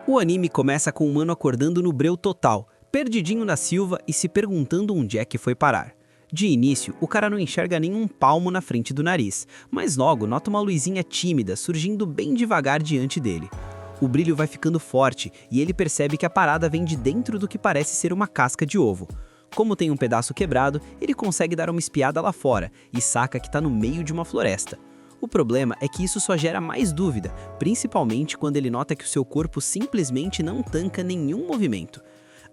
O anime começa com o humano acordando no breu total, perdidinho na selva e se perguntando onde é que foi parar. De início, o cara não enxerga nenhum palmo na frente do nariz, mas logo nota uma luzinha tímida surgindo bem devagar diante dele. O brilho vai ficando forte e ele percebe que a parada vem de dentro do que parece ser uma casca de ovo. Como tem um pedaço quebrado, ele consegue dar uma espiada lá fora e saca que está no meio de uma floresta. O problema é que isso só gera mais dúvida, principalmente quando ele nota que o seu corpo simplesmente não tanca nenhum movimento.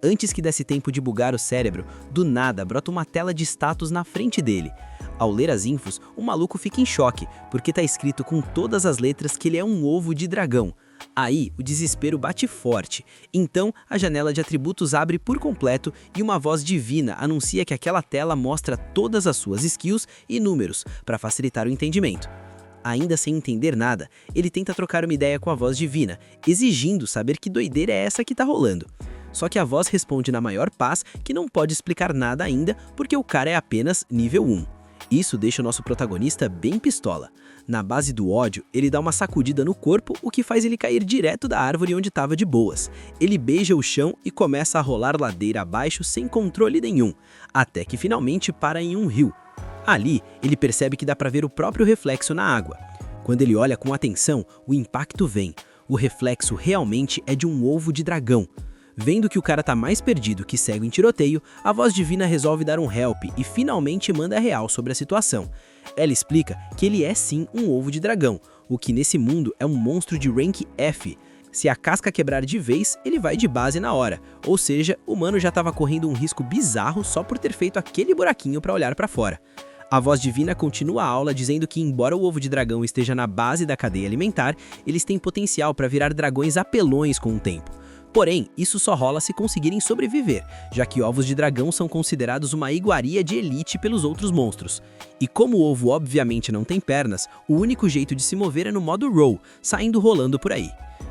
Antes que desse tempo de bugar o cérebro, do nada brota uma tela de status na frente dele. Ao ler as infos, o maluco fica em choque, porque tá escrito com todas as letras que ele é um ovo de dragão. Aí, o desespero bate forte. Então, a janela de atributos abre por completo e uma voz divina anuncia que aquela tela mostra todas as suas skills e números, para facilitar o entendimento. Ainda sem entender nada, ele tenta trocar uma ideia com a voz divina, exigindo saber que doideira é essa que tá rolando. Só que a voz responde na maior paz que não pode explicar nada ainda porque o cara é apenas nível 1. Isso deixa o nosso protagonista bem pistola. Na base do ódio, ele dá uma sacudida no corpo, o que faz ele cair direto da árvore onde estava de boas. Ele beija o chão e começa a rolar ladeira abaixo sem controle nenhum, até que finalmente para em um rio. Ali, ele percebe que dá para ver o próprio reflexo na água. Quando ele olha com atenção, o impacto vem. O reflexo realmente é de um ovo de dragão. Vendo que o cara tá mais perdido que cego em tiroteio, a voz divina resolve dar um help e finalmente manda a real sobre a situação. Ela explica que ele é sim um ovo de dragão, o que nesse mundo é um monstro de rank F. Se a casca quebrar de vez, ele vai de base na hora, ou seja, o mano já estava correndo um risco bizarro só por ter feito aquele buraquinho para olhar para fora. A voz divina continua a aula dizendo que embora o ovo de dragão esteja na base da cadeia alimentar, eles têm potencial para virar dragões apelões com o tempo. Porém, isso só rola se conseguirem sobreviver, já que ovos de dragão são considerados uma iguaria de elite pelos outros monstros. E como o ovo obviamente não tem pernas, o único jeito de se mover é no modo roll, saindo rolando por aí.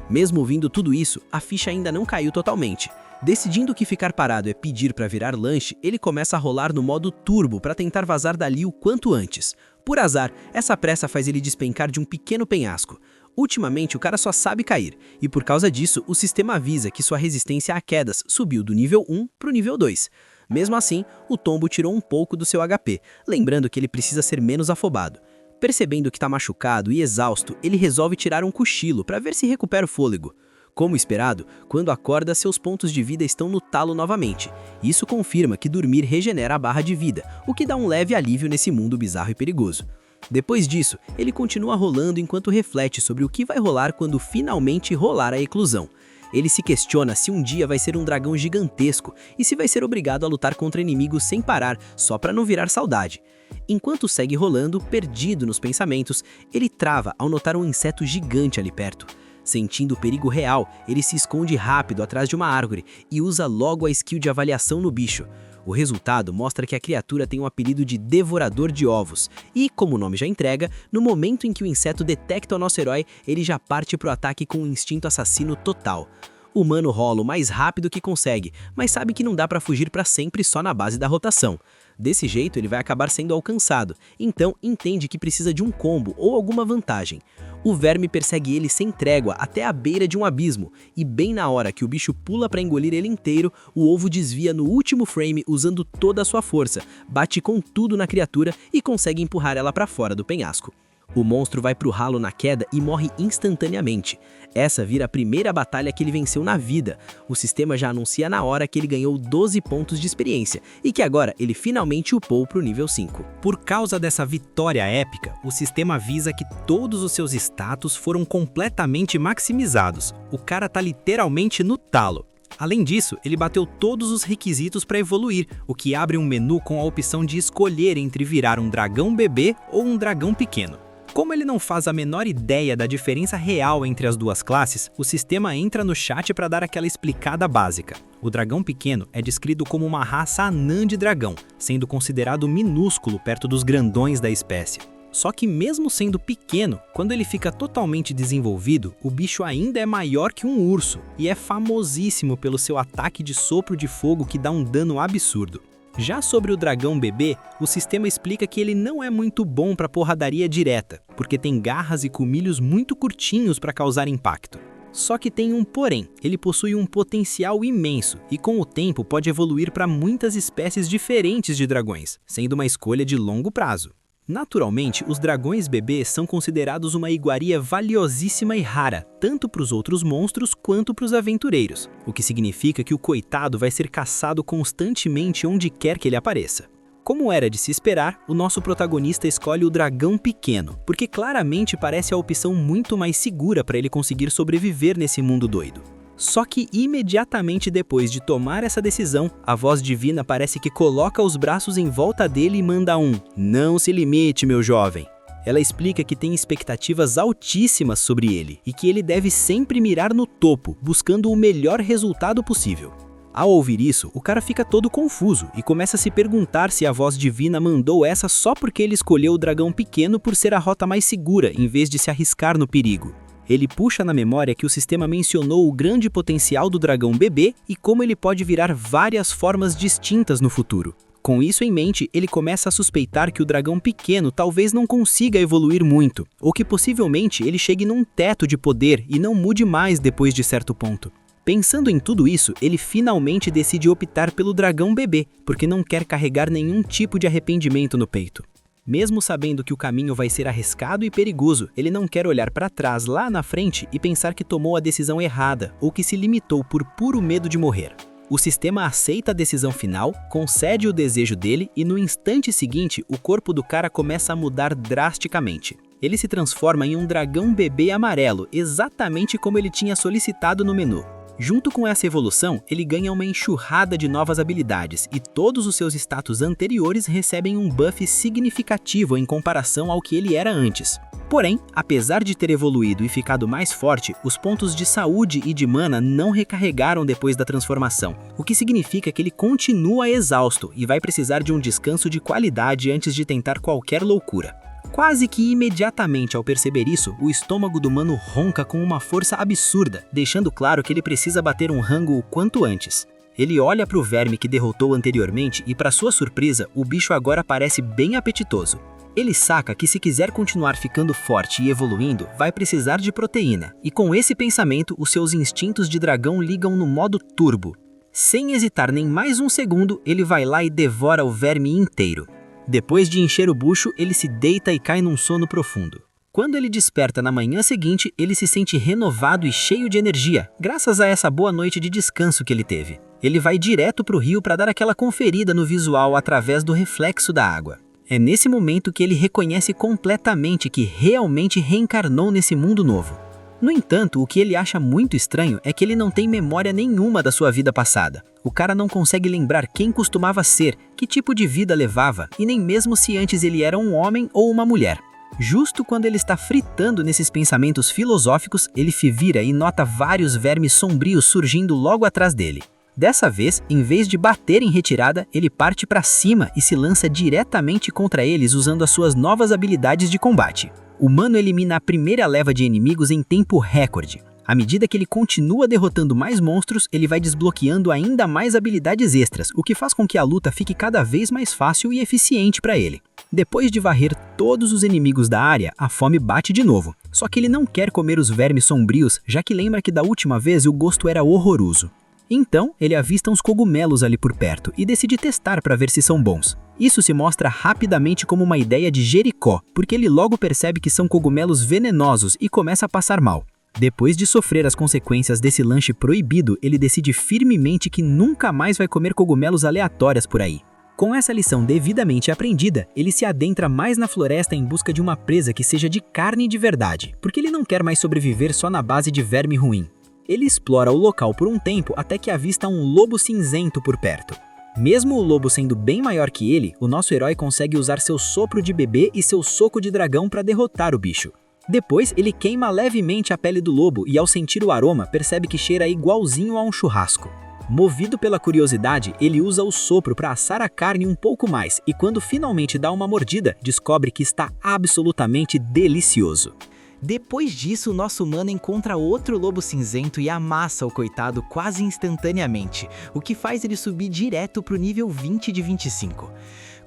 Mesmo ouvindo tudo isso, a ficha ainda não caiu totalmente. Decidindo que ficar parado é pedir para virar lanche, ele começa a rolar no modo turbo para tentar vazar dali o quanto antes. Por azar, essa pressa faz ele despencar de um pequeno penhasco. Ultimamente o cara só sabe cair, e por causa disso o sistema avisa que sua resistência a quedas subiu do nível 1 para o nível 2. Mesmo assim, o tombo tirou um pouco do seu HP, lembrando que ele precisa ser menos afobado. Percebendo que está machucado e exausto, ele resolve tirar um cochilo para ver se recupera o fôlego. Como esperado, quando acorda, seus pontos de vida estão no talo novamente. Isso confirma que dormir regenera a barra de vida, o que dá um leve alívio nesse mundo bizarro e perigoso. Depois disso, ele continua rolando enquanto reflete sobre o que vai rolar quando finalmente rolar a eclosão. Ele se questiona se um dia vai ser um dragão gigantesco e se vai ser obrigado a lutar contra inimigos sem parar, só para não virar saudade. Enquanto segue rolando, perdido nos pensamentos, ele trava ao notar um inseto gigante ali perto. Sentindo o perigo real, ele se esconde rápido atrás de uma árvore e usa logo a skill de avaliação no bicho. O resultado mostra que a criatura tem o apelido de Devorador de Ovos, e, como o nome já entrega, no momento em que o inseto detecta o nosso herói, ele já parte para o ataque com um instinto assassino total. O humano rola o mais rápido que consegue, mas sabe que não dá para fugir para sempre só na base da rotação. Desse jeito ele vai acabar sendo alcançado, então entende que precisa de um combo ou alguma vantagem. O verme persegue ele sem trégua até a beira de um abismo, e bem na hora que o bicho pula para engolir ele inteiro, o ovo desvia no último frame usando toda a sua força, bate com tudo na criatura e consegue empurrar ela para fora do penhasco. O monstro vai pro ralo na queda e morre instantaneamente. Essa vira a primeira batalha que ele venceu na vida. O sistema já anuncia na hora que ele ganhou 12 pontos de experiência e que agora ele finalmente upou pro nível 5. Por causa dessa vitória épica, o sistema avisa que todos os seus status foram completamente maximizados. O cara tá literalmente no talo. Além disso, ele bateu todos os requisitos para evoluir, o que abre um menu com a opção de escolher entre virar um dragão bebê ou um dragão pequeno. Como ele não faz a menor ideia da diferença real entre as duas classes, o sistema entra no chat para dar aquela explicada básica. O dragão pequeno é descrito como uma raça anã de dragão, sendo considerado minúsculo perto dos grandões da espécie. Só que mesmo sendo pequeno, quando ele fica totalmente desenvolvido, o bicho ainda é maior que um urso e é famosíssimo pelo seu ataque de sopro de fogo que dá um dano absurdo. Já sobre o dragão bebê, o sistema explica que ele não é muito bom para porradaria direta, porque tem garras e colmilhos muito curtinhos para causar impacto. Só que tem um porém, ele possui um potencial imenso e com o tempo pode evoluir para muitas espécies diferentes de dragões, sendo uma escolha de longo prazo. Naturalmente, os dragões bebês são considerados uma iguaria valiosíssima e rara, tanto para os outros monstros quanto para os aventureiros, o que significa que o coitado vai ser caçado constantemente onde quer que ele apareça. Como era de se esperar, o nosso protagonista escolhe o dragão pequeno, porque claramente parece a opção muito mais segura para ele conseguir sobreviver nesse mundo doido. Só que imediatamente depois de tomar essa decisão, a voz divina parece que coloca os braços em volta dele e manda um "Não se limite, meu jovem". Ela explica que tem expectativas altíssimas sobre ele e que ele deve sempre mirar no topo, buscando o melhor resultado possível. Ao ouvir isso, o cara fica todo confuso e começa a se perguntar se a voz divina mandou essa só porque ele escolheu o dragão pequeno por ser a rota mais segura em vez de se arriscar no perigo. Ele puxa na memória que o sistema mencionou o grande potencial do dragão bebê e como ele pode virar várias formas distintas no futuro. Com isso em mente, ele começa a suspeitar que o dragão pequeno talvez não consiga evoluir muito, ou que possivelmente ele chegue num teto de poder e não mude mais depois de certo ponto. Pensando em tudo isso, ele finalmente decide optar pelo dragão bebê, porque não quer carregar nenhum tipo de arrependimento no peito. Mesmo sabendo que o caminho vai ser arriscado e perigoso, ele não quer olhar para trás lá na frente e pensar que tomou a decisão errada ou que se limitou por puro medo de morrer. O sistema aceita a decisão final, concede o desejo dele e no instante seguinte o corpo do cara começa a mudar drasticamente. Ele se transforma em um dragão bebê amarelo, exatamente como ele tinha solicitado no menu. Junto com essa evolução, ele ganha uma enxurrada de novas habilidades e todos os seus status anteriores recebem um buff significativo em comparação ao que ele era antes. Porém, apesar de ter evoluído e ficado mais forte, os pontos de saúde e de mana não recarregaram depois da transformação, o que significa que ele continua exausto e vai precisar de um descanso de qualidade antes de tentar qualquer loucura. Quase que imediatamente ao perceber isso, o estômago do mano ronca com uma força absurda, deixando claro que ele precisa bater um rango o quanto antes. Ele olha para o verme que derrotou anteriormente e, para sua surpresa, o bicho agora parece bem apetitoso. Ele saca que se quiser continuar ficando forte e evoluindo, vai precisar de proteína, e com esse pensamento, os seus instintos de dragão ligam no modo turbo. Sem hesitar nem mais um segundo, ele vai lá e devora o verme inteiro. Depois de encher o bucho, ele se deita e cai num sono profundo. Quando ele desperta na manhã seguinte, ele se sente renovado e cheio de energia, graças a essa boa noite de descanso que ele teve. Ele vai direto para o rio para dar aquela conferida no visual através do reflexo da água. É nesse momento que ele reconhece completamente que realmente reencarnou nesse mundo novo. No entanto, o que ele acha muito estranho é que ele não tem memória nenhuma da sua vida passada. O cara não consegue lembrar quem costumava ser, que tipo de vida levava, e nem mesmo se antes ele era um homem ou uma mulher. Justo quando ele está fritando nesses pensamentos filosóficos, ele se vira e nota vários vermes sombrios surgindo logo atrás dele. Dessa vez, em vez de bater em retirada, ele parte para cima e se lança diretamente contra eles usando as suas novas habilidades de combate. O mano elimina a primeira leva de inimigos em tempo recorde. À medida que ele continua derrotando mais monstros, ele vai desbloqueando ainda mais habilidades extras, o que faz com que a luta fique cada vez mais fácil e eficiente para ele. Depois de varrer todos os inimigos da área, a fome bate de novo. Só que ele não quer comer os vermes sombrios, já que lembra que da última vez o gosto era horroroso. Então, ele avista uns cogumelos ali por perto e decide testar para ver se são bons. Isso se mostra rapidamente como uma ideia de Jericó, porque ele logo percebe que são cogumelos venenosos e começa a passar mal. Depois de sofrer as consequências desse lanche proibido, ele decide firmemente que nunca mais vai comer cogumelos aleatórios por aí. Com essa lição devidamente aprendida, ele se adentra mais na floresta em busca de uma presa que seja de carne de verdade, porque ele não quer mais sobreviver só na base de verme ruim. Ele explora o local por um tempo até que avista um lobo cinzento por perto. Mesmo o lobo sendo bem maior que ele, o nosso herói consegue usar seu sopro de bebê e seu soco de dragão para derrotar o bicho. Depois, ele queima levemente a pele do lobo e ao sentir o aroma, percebe que cheira igualzinho a um churrasco. Movido pela curiosidade, ele usa o sopro para assar a carne um pouco mais e quando finalmente dá uma mordida, descobre que está absolutamente delicioso. Depois disso, o nosso humano encontra outro lobo cinzento e amassa o coitado quase instantaneamente, o que faz ele subir direto para o nível 20 de 25.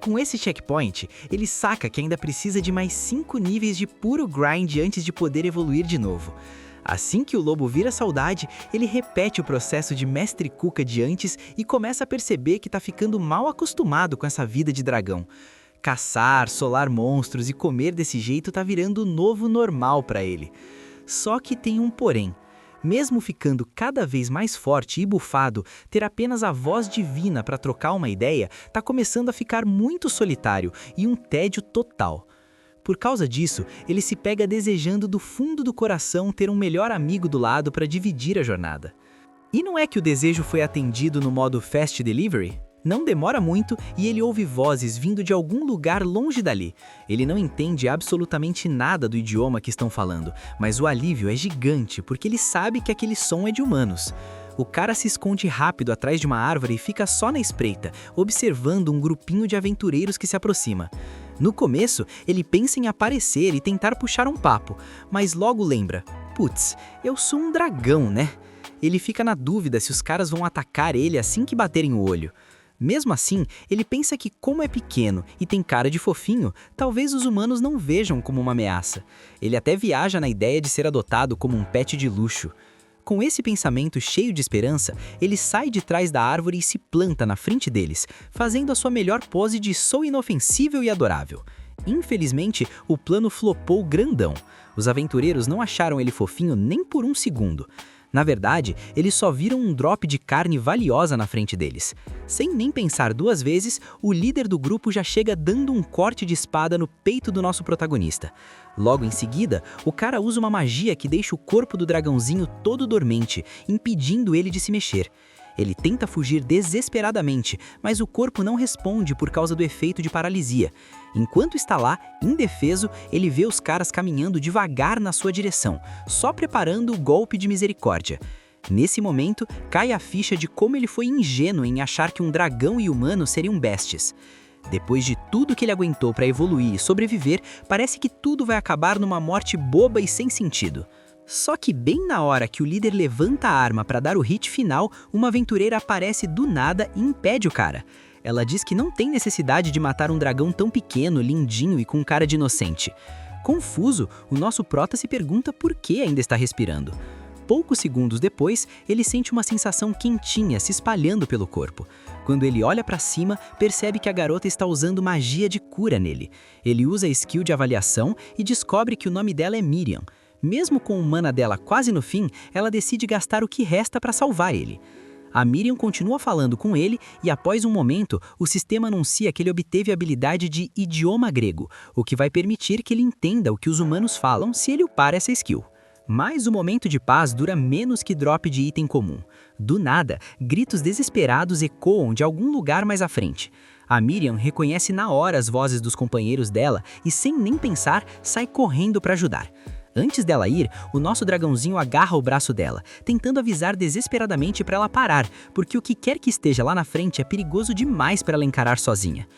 Com esse checkpoint, ele saca que ainda precisa de mais 5 níveis de puro grind antes de poder evoluir de novo. Assim que o lobo vira saudade, ele repete o processo de mestre Cuca de antes e começa a perceber que tá ficando mal acostumado com essa vida de dragão. Caçar, solar monstros e comer desse jeito tá virando o novo normal para ele. Só que tem um porém. Mesmo ficando cada vez mais forte e bufado, ter apenas a voz divina para trocar uma ideia tá começando a ficar muito solitário e um tédio total. Por causa disso, ele se pega desejando do fundo do coração ter um melhor amigo do lado para dividir a jornada. E não é que o desejo foi atendido no modo Fast Delivery? Não demora muito e ele ouve vozes vindo de algum lugar longe dali. Ele não entende absolutamente nada do idioma que estão falando, mas o alívio é gigante porque ele sabe que aquele som é de humanos. O cara se esconde rápido atrás de uma árvore e fica só na espreita, observando um grupinho de aventureiros que se aproxima. No começo, ele pensa em aparecer e tentar puxar um papo, mas logo lembra: putz, eu sou um dragão, né? Ele fica na dúvida se os caras vão atacar ele assim que baterem o olho. Mesmo assim, ele pensa que como é pequeno e tem cara de fofinho, talvez os humanos não vejam como uma ameaça. Ele até viaja na ideia de ser adotado como um pet de luxo. Com esse pensamento cheio de esperança, ele sai de trás da árvore e se planta na frente deles, fazendo a sua melhor pose de sou inofensível e adorável. Infelizmente, o plano flopou grandão. Os aventureiros não acharam ele fofinho nem por um segundo. Na verdade, eles só viram um drop de carne valiosa na frente deles. Sem nem pensar duas vezes, o líder do grupo já chega dando um corte de espada no peito do nosso protagonista. Logo em seguida, o cara usa uma magia que deixa o corpo do dragãozinho todo dormente, impedindo ele de se mexer. Ele tenta fugir desesperadamente, mas o corpo não responde por causa do efeito de paralisia. Enquanto está lá, indefeso, ele vê os caras caminhando devagar na sua direção, só preparando o golpe de misericórdia. Nesse momento, cai a ficha de como ele foi ingênuo em achar que um dragão e humano seriam bestes. Depois de tudo que ele aguentou para evoluir e sobreviver, parece que tudo vai acabar numa morte boba e sem sentido. Só que bem na hora que o líder levanta a arma para dar o hit final, uma aventureira aparece do nada e impede o cara. Ela diz que não tem necessidade de matar um dragão tão pequeno, lindinho e com cara de inocente. Confuso, o nosso prota se pergunta por que ainda está respirando. Poucos segundos depois, ele sente uma sensação quentinha se espalhando pelo corpo. Quando ele olha para cima, percebe que a garota está usando magia de cura nele. Ele usa a skill de avaliação e descobre que o nome dela é Miriam. Mesmo com o mana dela quase no fim, ela decide gastar o que resta para salvar ele. A Miriam continua falando com ele e após um momento, o sistema anuncia que ele obteve a habilidade de idioma grego, o que vai permitir que ele entenda o que os humanos falam se ele upar essa skill. Mas o momento de paz dura menos que drop de item comum. Do nada, gritos desesperados ecoam de algum lugar mais à frente. A Miriam reconhece na hora as vozes dos companheiros dela e sem nem pensar, sai correndo para ajudar. Antes dela ir, o nosso dragãozinho agarra o braço dela, tentando avisar desesperadamente para ela parar, porque o que quer que esteja lá na frente é perigoso demais para ela encarar sozinha.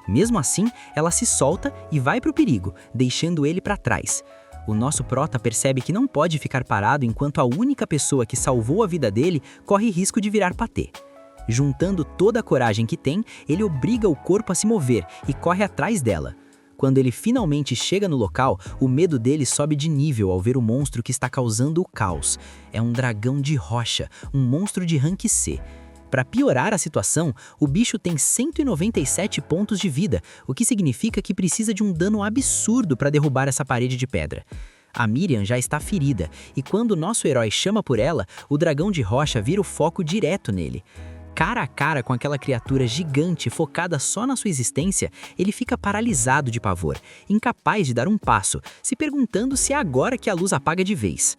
Mesmo assim, ela se solta e vai para o perigo, deixando ele para trás. O nosso prota percebe que não pode ficar parado enquanto a única pessoa que salvou a vida dele corre risco de virar patê. Juntando toda a coragem que tem, ele obriga o corpo a se mover e corre atrás dela. Quando ele finalmente chega no local, o medo dele sobe de nível ao ver o monstro que está causando o caos. É um dragão de rocha, um monstro de rank C. Para piorar a situação, o bicho tem 197 pontos de vida, o que significa que precisa de um dano absurdo para derrubar essa parede de pedra. A Miriam já está ferida, e quando nosso herói chama por ela, o dragão de rocha vira o foco direto nele. Cara a cara com aquela criatura gigante focada só na sua existência, ele fica paralisado de pavor, incapaz de dar um passo, se perguntando se é agora que a luz apaga de vez.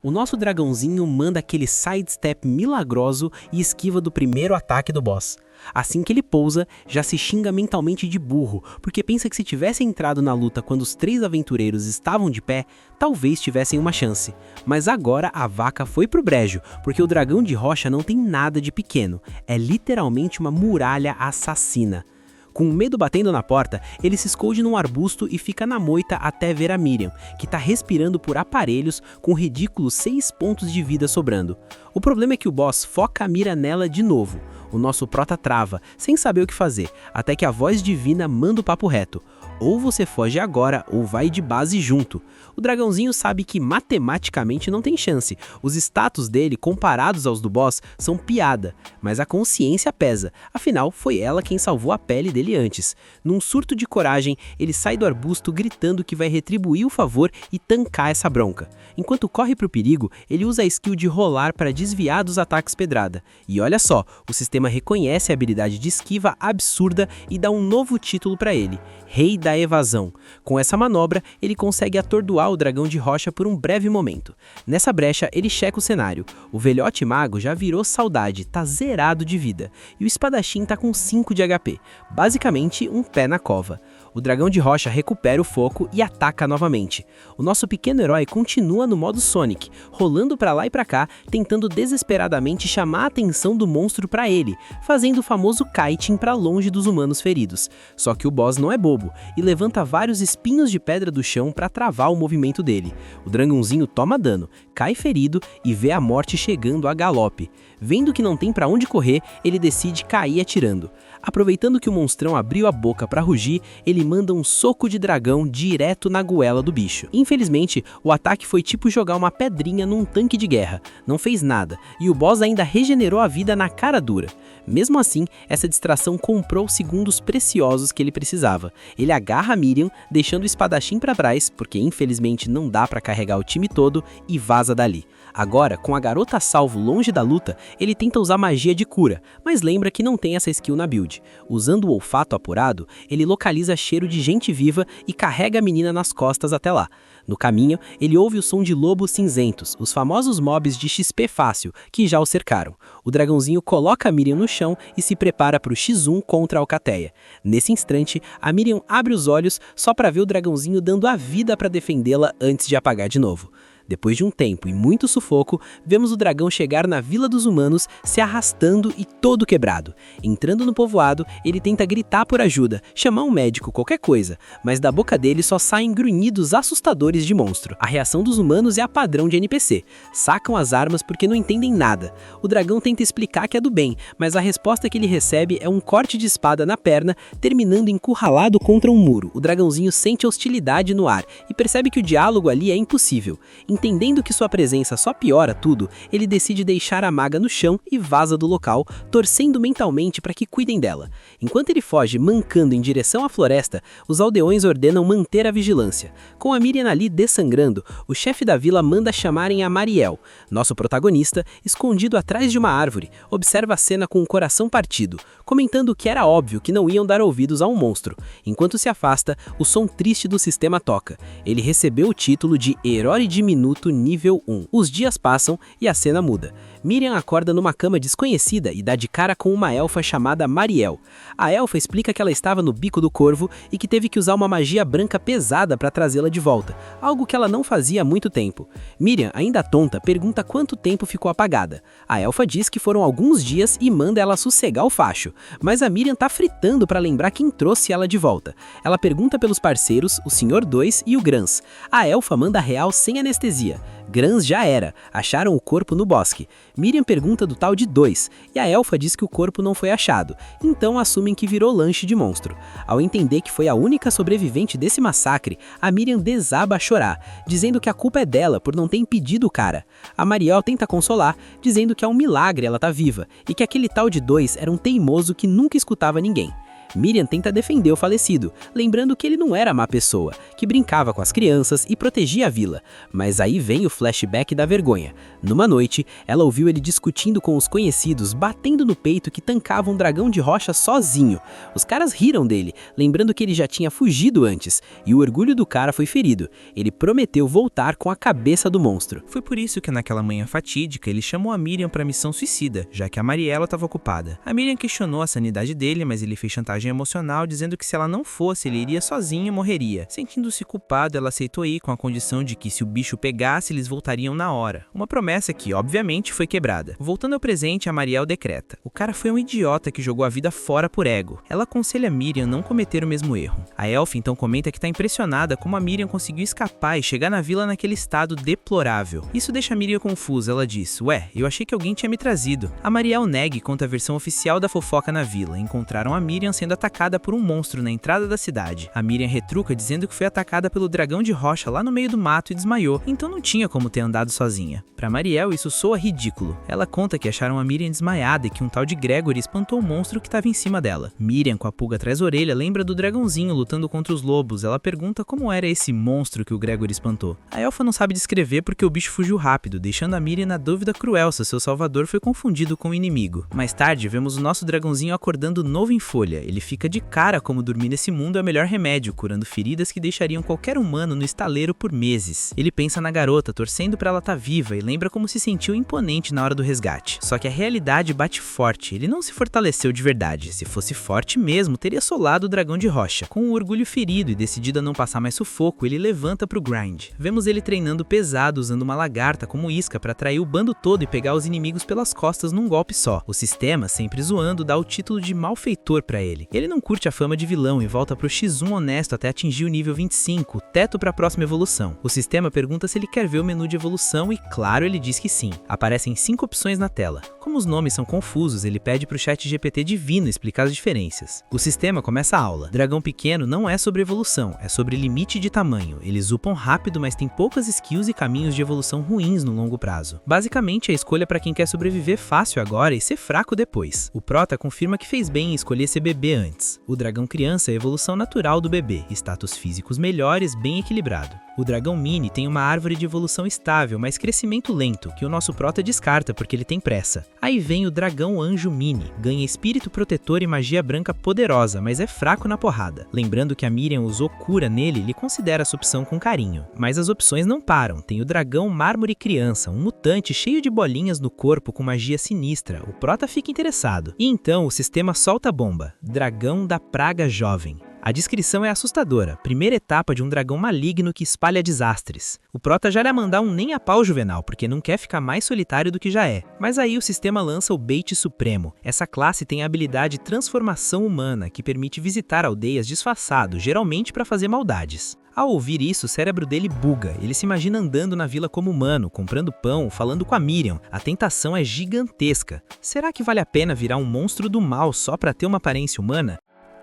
O nosso dragãozinho manda aquele sidestep milagroso e esquiva do primeiro ataque do boss. Assim que ele pousa, já se xinga mentalmente de burro, porque pensa que se tivesse entrado na luta quando os 3 aventureiros estavam de pé, talvez tivessem uma chance. Mas agora a vaca foi pro brejo, porque o dragão de rocha não tem nada de pequeno, é literalmente uma muralha assassina. Com medo batendo na porta, ele se esconde num arbusto e fica na moita até ver a Miriam, que tá respirando por aparelhos com ridículos 6 pontos de vida sobrando. O problema é que o boss foca a mira nela de novo. O nosso prota trava, sem saber o que fazer, até que a voz divina manda o papo reto. Ou você foge agora, ou vai de base junto. O dragãozinho sabe que matematicamente não tem chance. Os status dele, comparados aos do boss, são piada. Mas a consciência pesa. Afinal, foi ela quem salvou a pele dele antes. Num surto de coragem, ele sai do arbusto gritando que vai retribuir o favor e tancar essa bronca. Enquanto corre pro perigo, ele usa a skill de rolar para desviar dos ataques pedrada. E olha só, o sistema reconhece a habilidade de esquiva absurda e dá um novo título para ele. Rei da Evasão. Com essa manobra, ele consegue atordoar o dragão de rocha por um breve momento. Nessa brecha, ele checa o cenário. O velhote mago já virou saudade, tá zerado de vida. E o espadachim tá com 5 de HP. Basicamente, um pé na cova. O dragão de rocha recupera o foco e ataca novamente. O nosso pequeno herói continua no modo Sonic, rolando pra lá e pra cá, tentando desesperadamente chamar a atenção do monstro pra ele, fazendo o famoso kiting pra longe dos humanos feridos. Só que o boss não é bobo e levanta vários espinhos de pedra do chão pra travar o movimento dele. O dragãozinho toma dano, cai ferido e vê a morte chegando a galope. Vendo que não tem pra onde correr, ele decide cair atirando. Aproveitando que o monstrão abriu a boca pra rugir, ele manda um soco de dragão direto na goela do bicho. Infelizmente, o ataque foi tipo jogar uma pedrinha num tanque de guerra. Não fez nada, e o boss ainda regenerou a vida na cara dura. Mesmo assim, essa distração comprou os segundos preciosos que ele precisava. Ele agarra Miriam, deixando o espadachim pra trás, porque infelizmente não dá pra carregar o time todo, e vaza dali. Agora, com a garota a salvo longe da luta, ele tenta usar magia de cura, mas lembra que não tem essa skill na build. Usando o olfato apurado, ele localiza cheiro de gente viva e carrega a menina nas costas até lá. No caminho, ele ouve o som de lobos cinzentos, os famosos mobs de XP fácil, que já o cercaram. O dragãozinho coloca a Miriam no chão e se prepara para o X1 contra a Alcateia. Nesse instante, a Miriam abre os olhos só para ver o dragãozinho dando a vida para defendê-la antes de apagar de novo. Depois de um tempo e muito sufoco, vemos o dragão chegar na Vila dos Humanos, se arrastando e todo quebrado. Entrando no povoado, ele tenta gritar por ajuda, chamar um médico, qualquer coisa, mas da boca dele só saem grunhidos assustadores de monstro. A reação dos humanos é a padrão de NPC. Sacam as armas porque não entendem nada. O dragão tenta explicar que é do bem, mas a resposta que ele recebe é um corte de espada na perna, terminando encurralado contra um muro. O dragãozinho sente hostilidade no ar e percebe que o diálogo ali é impossível. Entendendo que sua presença só piora tudo, ele decide deixar a maga no chão e vaza do local, torcendo mentalmente para que cuidem dela. Enquanto ele foge mancando em direção à floresta, os aldeões ordenam manter a vigilância. Com a Miriam ali dessangrando, o chefe da vila manda chamarem a Mariel. Nosso protagonista, escondido atrás de uma árvore, observa a cena com o coração partido, comentando que era óbvio que não iam dar ouvidos a um monstro. Enquanto se afasta, o som triste do sistema toca. Ele recebeu o título de Herói Diminuto nível 1. Os dias passam e a cena muda. Miriam acorda numa cama desconhecida e dá de cara com uma elfa chamada Mariel. A elfa explica que ela estava no bico do corvo e que teve que usar uma magia branca pesada para trazê-la de volta, algo que ela não fazia há muito tempo. Miriam, ainda tonta, pergunta quanto tempo ficou apagada. A elfa diz que foram alguns dias e manda ela sossegar o facho, mas a Miriam tá fritando para lembrar quem trouxe ela de volta. Ela pergunta pelos parceiros, o Sr. 2 e o Grans. A elfa manda real sem anestesia. Grans já era, acharam o corpo no bosque. Miriam pergunta do tal de 2, e a elfa diz que o corpo não foi achado, então assumem que virou lanche de monstro. Ao entender que foi a única sobrevivente desse massacre, a Miriam desaba a chorar, dizendo que a culpa é dela por não ter impedido o cara. A Mariel tenta consolar, dizendo que é um milagre ela tá viva, e que aquele tal de 2 era um teimoso que nunca escutava ninguém. Miriam tenta defender o falecido, lembrando que ele não era má pessoa, que brincava com as crianças e protegia a vila. Mas aí vem o flashback da vergonha. Numa noite, ela ouviu ele discutindo com os conhecidos, batendo no peito que tancava um dragão de rocha sozinho. Os caras riram dele, lembrando que ele já tinha fugido antes, e o orgulho do cara foi ferido. Ele prometeu voltar com a cabeça do monstro. Foi por isso que naquela manhã fatídica ele chamou a Miriam para a missão suicida, já que a Mariela estava ocupada. A Miriam questionou a sanidade dele, mas ele fez chantagem chantagem emocional, dizendo que se ela não fosse, ele iria sozinho e morreria. Sentindo-se culpado, ela aceitou ir com a condição de que se o bicho pegasse, eles voltariam na hora. Uma promessa que, obviamente, foi quebrada. Voltando ao presente, a Mariel decreta: o cara foi um idiota que jogou a vida fora por ego. Ela aconselha a Miriam não cometer o mesmo erro. A Elfa então comenta que está impressionada como a Miriam conseguiu escapar e chegar na vila naquele estado deplorável. Isso deixa a Miriam confusa. Ela diz: ué, eu achei que alguém tinha me trazido. A Mariel nega e conta a versão oficial da fofoca na vila. Encontraram a Miriam sendo atacada por um monstro na entrada da cidade. A Miriam retruca dizendo que foi atacada pelo dragão de rocha lá no meio do mato e desmaiou, então não tinha como ter andado sozinha. Pra Mariel, isso soa ridículo. Ela conta que acharam a Miriam desmaiada e que um tal de Gregory espantou o monstro que estava em cima dela. Miriam, com a pulga atrás da orelha, lembra do dragãozinho lutando contra os lobos. Ela pergunta como era esse monstro que o Gregory espantou. A elfa não sabe descrever porque o bicho fugiu rápido, deixando a Miriam na dúvida cruel se seu salvador foi confundido com o inimigo. Mais tarde, vemos o nosso dragãozinho acordando novo em folha. Ele fica de cara como dormir nesse mundo é o melhor remédio, curando feridas que deixariam qualquer humano no estaleiro por meses. Ele pensa na garota, torcendo pra ela estar viva, e lembra como se sentiu imponente na hora do resgate. Só que a realidade bate forte, ele não se fortaleceu de verdade. Se fosse forte mesmo, teria solado o dragão de rocha. Com o orgulho ferido e decidido a não passar mais sufoco, ele levanta pro grind. Vemos ele treinando pesado, usando uma lagarta como isca pra atrair o bando todo e pegar os inimigos pelas costas num golpe só. O sistema, sempre zoando, dá o título de malfeitor pra ele. Ele não curte a fama de vilão e volta pro X1 honesto até atingir o nível 25, o teto pra próxima evolução. O sistema pergunta se ele quer ver o menu de evolução e, claro, ele diz que sim. Aparecem 5 opções na tela. Como os nomes são confusos, ele pede pro chat GPT divino explicar as diferenças. O sistema começa a aula. Dragão pequeno não é sobre evolução, é sobre limite de tamanho. Eles upam rápido, mas tem poucas skills e caminhos de evolução ruins no longo prazo. Basicamente, a escolha para quem quer sobreviver fácil agora e ser fraco depois. O prota confirma que fez bem em escolher ser bebê antes. O dragão criança é a evolução natural do bebê, status físicos melhores, bem equilibrado. O dragão mini tem uma árvore de evolução estável, mas crescimento lento, que o nosso prota descarta porque ele tem pressa. Aí vem o dragão anjo mini, ganha espírito protetor e magia branca poderosa, mas é fraco na porrada. Lembrando que a Miriam usou cura nele, ele considera essa opção com carinho. Mas as opções não param, tem o dragão mármore criança, um mutante cheio de bolinhas no corpo com magia sinistra. O prota fica interessado. E então o sistema solta a bomba, dragão da praga jovem. A descrição é assustadora, primeira etapa de um dragão maligno que espalha desastres. O prota já ia mandar um nem a pau juvenal, porque não quer ficar mais solitário do que já é. Mas aí o sistema lança o bait supremo. Essa classe tem a habilidade Transformação Humana, que permite visitar aldeias disfarçado, geralmente para fazer maldades. Ao ouvir isso, o cérebro dele buga. Ele se imagina andando na vila como humano, comprando pão, falando com a Miriam. A tentação é gigantesca. Será que vale a pena virar um monstro do mal só para ter uma aparência humana?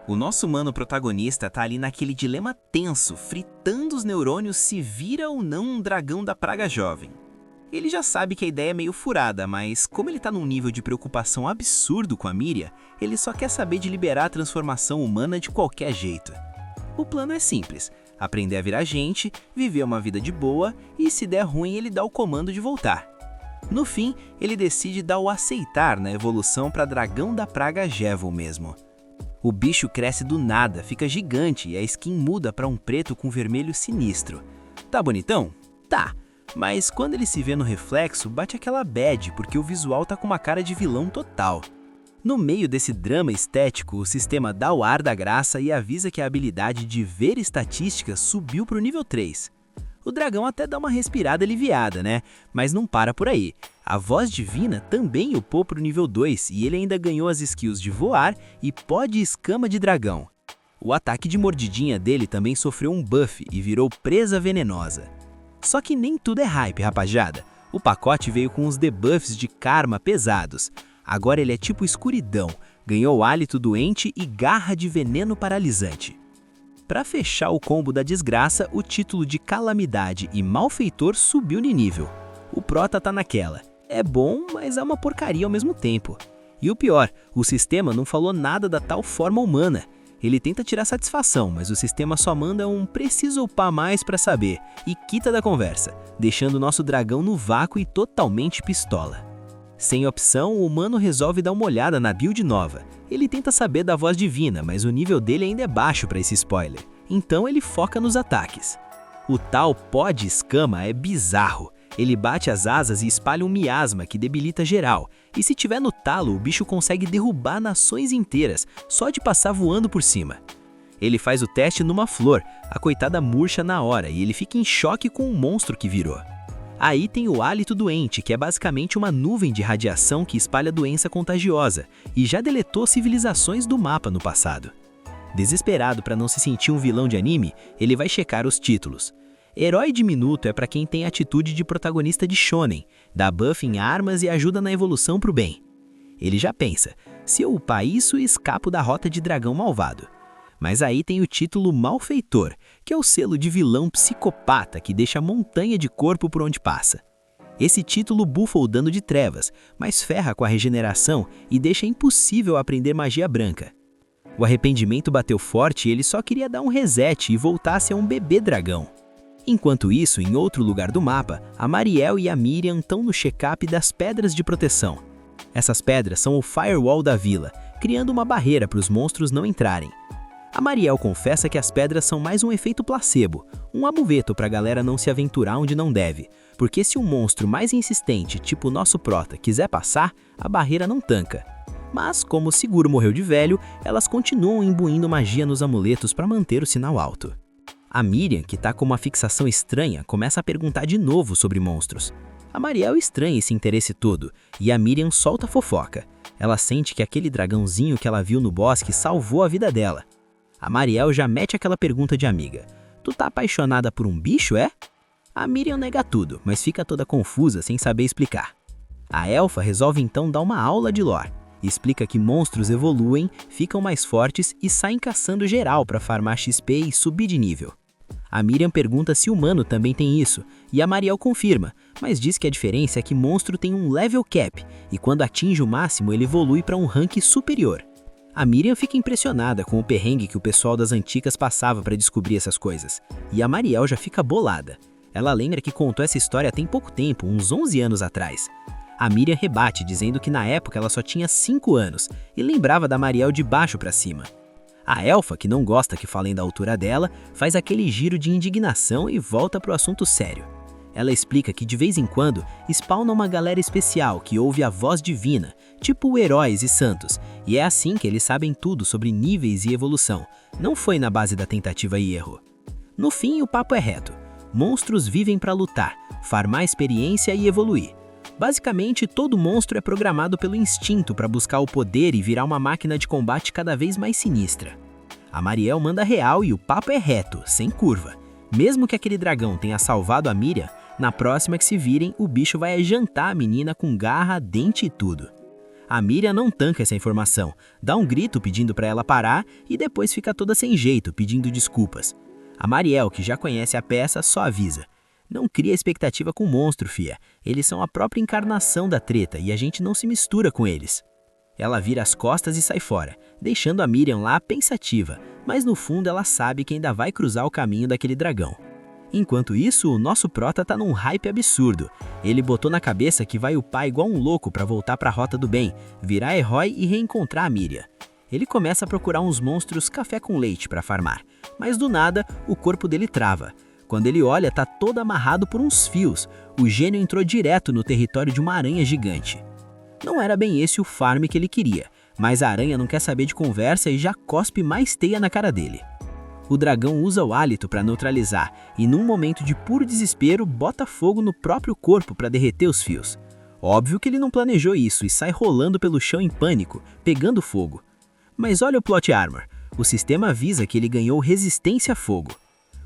O nosso humano protagonista tá ali naquele dilema tenso, fritando os neurônios se vira ou não um dragão da praga jovem. Ele já sabe que a ideia é meio furada, mas como ele tá num nível de preocupação absurdo com a Miriam, ele só quer saber de liberar a transformação humana de qualquer jeito. O plano é simples, aprender a virar gente, viver uma vida de boa e se der ruim ele dá o comando de voltar. No fim, ele decide dar o aceitar na evolução para dragão da praga Jevil mesmo. O bicho cresce do nada, fica gigante e a skin muda para um preto com vermelho sinistro. Tá bonitão? Tá, mas quando ele se vê no reflexo, bate aquela bad porque o visual tá com uma cara de vilão total. No meio desse drama estético, o sistema dá o ar da graça e avisa que a habilidade de ver estatísticas subiu pro nível 3. O dragão até dá uma respirada aliviada, né? Mas não para por aí. A voz divina também upou pro nível 2 e ele ainda ganhou as skills de voar e pó de escama de dragão. O ataque de mordidinha dele também sofreu um buff e virou presa venenosa. Só que nem tudo é hype, rapaziada. O pacote veio com uns debuffs de karma pesados. Agora ele é tipo escuridão, ganhou hálito doente e garra de veneno paralisante. Para fechar o combo da desgraça, o título de calamidade e malfeitor subiu de nível. O prota tá naquela. É bom, mas é uma porcaria ao mesmo tempo. E o pior, o sistema não falou nada da tal forma humana. Ele tenta tirar satisfação, mas o sistema só manda um preciso upar mais para saber e quita da conversa, deixando o nosso dragão no vácuo e totalmente pistola. Sem opção, o humano resolve dar uma olhada na build nova. Ele tenta saber da voz divina, mas o nível dele ainda é baixo para esse spoiler. Então ele foca nos ataques. O tal pó de escama é bizarro. Ele bate as asas e espalha um miasma que debilita geral, e se tiver no talo, o bicho consegue derrubar nações inteiras só de passar voando por cima. Ele faz o teste numa flor, a coitada murcha na hora e ele fica em choque com o monstro que virou. Aí tem o hálito doente, que é basicamente uma nuvem de radiação que espalha doença contagiosa e já deletou civilizações do mapa no passado. Desesperado para não se sentir um vilão de anime, ele vai checar os títulos. Herói diminuto é para quem tem atitude de protagonista de shonen, dá buff em armas e ajuda na evolução pro bem. Ele já pensa, se eu upar isso, escapo da rota de dragão malvado. Mas aí tem o título Malfeitor, que é o selo de vilão psicopata que deixa montanha de corpo por onde passa. Esse título bufa o dano de trevas, mas ferra com a regeneração e deixa impossível aprender magia branca. O arrependimento bateu forte e ele só queria dar um reset e voltar a ser um bebê dragão. Enquanto isso, em outro lugar do mapa, a Mariel e a Miriam estão no check-up das pedras de proteção. Essas pedras são o firewall da vila, criando uma barreira para os monstros não entrarem. A Mariel confessa que as pedras são mais um efeito placebo, um amuleto para a galera não se aventurar onde não deve, porque se um monstro mais insistente, tipo o nosso prota, quiser passar, a barreira não tanca. Mas, como o seguro morreu de velho, elas continuam imbuindo magia nos amuletos para manter o sinal alto. A Miriam, que tá com uma fixação estranha, começa a perguntar de novo sobre monstros. A Mariel estranha esse interesse todo, e a Miriam solta a fofoca. Ela sente que aquele dragãozinho que ela viu no bosque salvou a vida dela. A Mariel já mete aquela pergunta de amiga. Tu tá apaixonada por um bicho, é? A Miriam nega tudo, mas fica toda confusa sem saber explicar. A elfa resolve então dar uma aula de lore. Explica que monstros evoluem, ficam mais fortes e saem caçando geral para farmar XP e subir de nível. A Miriam pergunta se humano também tem isso, e a Mariel confirma, mas diz que a diferença é que monstro tem um level cap, e quando atinge o máximo ele evolui para um rank superior. A Miriam fica impressionada com o perrengue que o pessoal das antigas passava para descobrir essas coisas, e a Mariel já fica bolada. Ela lembra que contou essa história tem pouco tempo, uns 11 anos atrás. A Miriam rebate, dizendo que na época ela só tinha 5 anos, e lembrava da Mariel de baixo para cima. A elfa, que não gosta que falem da altura dela, faz aquele giro de indignação e volta pro assunto sério. Ela explica que de vez em quando spawna uma galera especial que ouve a voz divina, tipo heróis e santos, e é assim que eles sabem tudo sobre níveis e evolução, não foi na base da tentativa e erro. No fim, o papo é reto. Monstros vivem para lutar, farmar experiência e evoluir. Basicamente, todo monstro é programado pelo instinto para buscar o poder e virar uma máquina de combate cada vez mais sinistra. A Mariel manda real e o papo é reto, sem curva. Mesmo que aquele dragão tenha salvado a Miriam, na próxima que se virem, o bicho vai jantar a menina com garra, dente e tudo. A Miriam não tanca essa informação, dá um grito pedindo para ela parar e depois fica toda sem jeito, pedindo desculpas. A Mariel, que já conhece a peça, só avisa. Não cria expectativa com o monstro, fia. Eles são a própria encarnação da treta e a gente não se mistura com eles. Ela vira as costas e sai fora, deixando a Miriam lá pensativa, mas no fundo ela sabe que ainda vai cruzar o caminho daquele dragão. Enquanto isso, o nosso prota tá num hype absurdo. Ele botou na cabeça que vai upar igual um louco pra voltar pra rota do bem, virar herói e reencontrar a Miriam. Ele começa a procurar uns monstros café com leite pra farmar, mas do nada, o corpo dele trava. Quando ele olha, tá todo amarrado por uns fios. O gênio entrou direto no território de uma aranha gigante. Não era bem esse o farm que ele queria, mas a aranha não quer saber de conversa e já cospe mais teia na cara dele. O dragão usa o hálito para neutralizar e, num momento de puro desespero, bota fogo no próprio corpo para derreter os fios. Óbvio que ele não planejou isso e sai rolando pelo chão em pânico, pegando fogo. Mas olha o plot armor. O sistema avisa que ele ganhou resistência a fogo.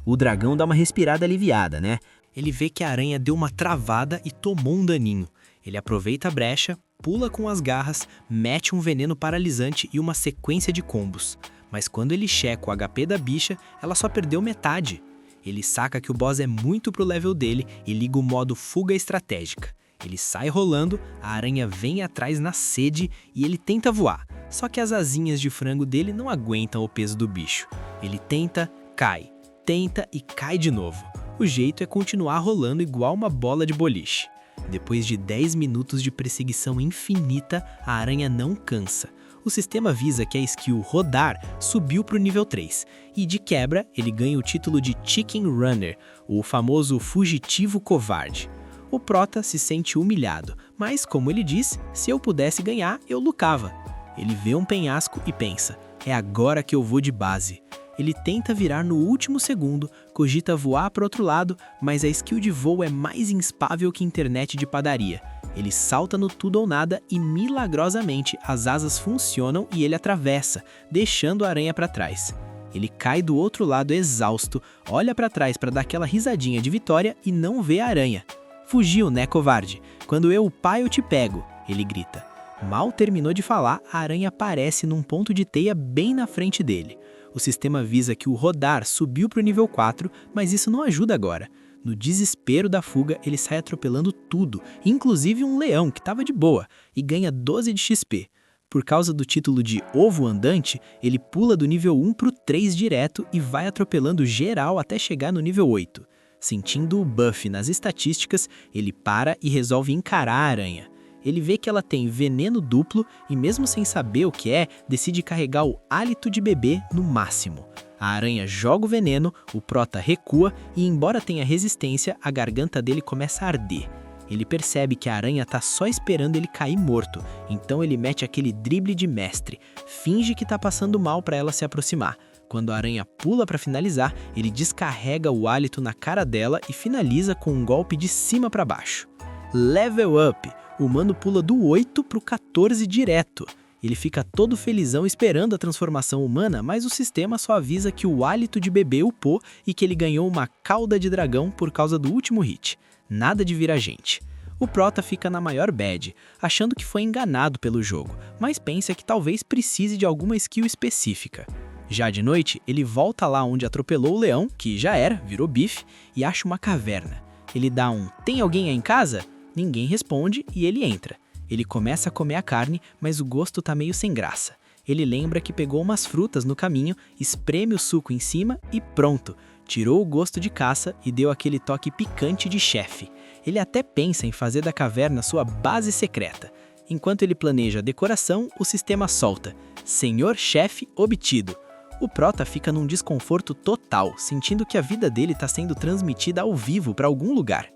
O dragão dá uma respirada aliviada, né? Ele vê que a aranha deu uma travada e tomou um daninho. Ele aproveita a brecha, pula com as garras, mete um veneno paralisante e uma sequência de combos. Mas quando ele checa o HP da bicha, ela só perdeu metade. Ele saca que o boss é muito pro level dele e liga o modo fuga estratégica. Ele sai rolando, a aranha vem atrás na sede e ele tenta voar. Só que as asinhas de frango dele não aguentam o peso do bicho. Ele tenta, cai. Tenta e cai de novo. O jeito é continuar rolando igual uma bola de boliche. Depois de 10 minutos de perseguição infinita, a aranha não cansa. O sistema avisa que a skill rodar subiu para o nível 3, e de quebra ele ganha o título de Chicken Runner, o famoso fugitivo covarde. O Prota se sente humilhado, mas como ele diz, se eu pudesse ganhar, eu lucava. Ele vê um penhasco e pensa, é agora que eu vou de base. Ele tenta virar no último segundo, cogita voar para outro lado, mas a skill de voo é mais instável que internet de padaria. Ele salta no tudo ou nada e milagrosamente as asas funcionam e ele atravessa, deixando a aranha para trás. Ele cai do outro lado exausto, olha para trás para dar aquela risadinha de vitória e não vê a aranha. Fugiu, né, covarde? Quando eu upar eu te pego, ele grita. Mal terminou de falar, a aranha aparece num ponto de teia bem na frente dele. O sistema avisa que o rodar subiu para o nível 4, mas isso não ajuda agora. No desespero da fuga, ele sai atropelando tudo, inclusive um leão que estava de boa, e ganha 12 de XP. Por causa do título de Ovo Andante, ele pula do nível 1 para o 3 direto e vai atropelando geral até chegar no nível 8. Sentindo o buff nas estatísticas, ele para e resolve encarar a aranha. Ele vê que ela tem veneno duplo e mesmo sem saber o que é, decide carregar o hálito de bebê no máximo. A aranha joga o veneno, o Prota recua e embora tenha resistência, a garganta dele começa a arder. Ele percebe que a aranha tá só esperando ele cair morto, então ele mete aquele drible de mestre, finge que tá passando mal para ela se aproximar. Quando a aranha pula para finalizar, ele descarrega o hálito na cara dela e finaliza com um golpe de cima para baixo. Level up! O humano pula do 8 pro 14 direto. Ele fica todo felizão esperando a transformação humana, mas o sistema só avisa que o hálito de bebê upou e que ele ganhou uma cauda de dragão por causa do último hit. Nada de virar gente. O Prota fica na maior bad, achando que foi enganado pelo jogo, mas pensa que talvez precise de alguma skill específica. Já de noite, ele volta lá onde atropelou o leão, que já era, virou bife, e acha uma caverna. Ele dá um "tem alguém aí em casa?" Ninguém responde e ele entra. Ele começa a comer a carne, mas o gosto tá meio sem graça. Ele lembra que pegou umas frutas no caminho, espreme o suco em cima e pronto. Tirou o gosto de caça e deu aquele toque picante de chefe. Ele até pensa em fazer da caverna sua base secreta. Enquanto ele planeja a decoração, o sistema solta. Senhor chefe obtido. O Prota fica num desconforto total, sentindo que a vida dele está sendo transmitida ao vivo para algum lugar.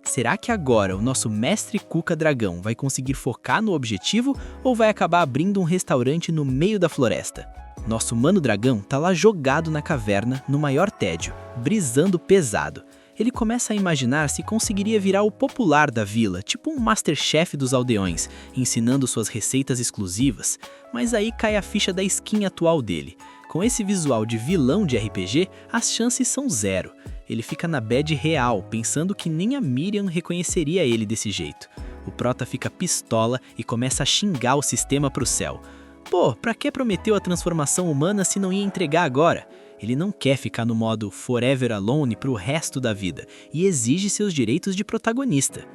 Será que agora o nosso mestre Cuca Dragão vai conseguir focar no objetivo ou vai acabar abrindo um restaurante no meio da floresta? Nosso Mano Dragão tá lá jogado na caverna, no maior tédio, brisando pesado. Ele começa a imaginar se conseguiria virar o popular da vila, tipo um Masterchef dos aldeões, ensinando suas receitas exclusivas, mas aí cai a ficha da skin atual dele. Com esse visual de vilão de RPG, as chances são zero. Ele fica na bad real, pensando que nem a Miriam reconheceria ele desse jeito. O Prota fica pistola e começa a xingar o sistema pro céu. Pô, pra que prometeu a transformação humana se não ia entregar agora? Ele não quer ficar no modo Forever Alone pro resto da vida e exige seus direitos de protagonista.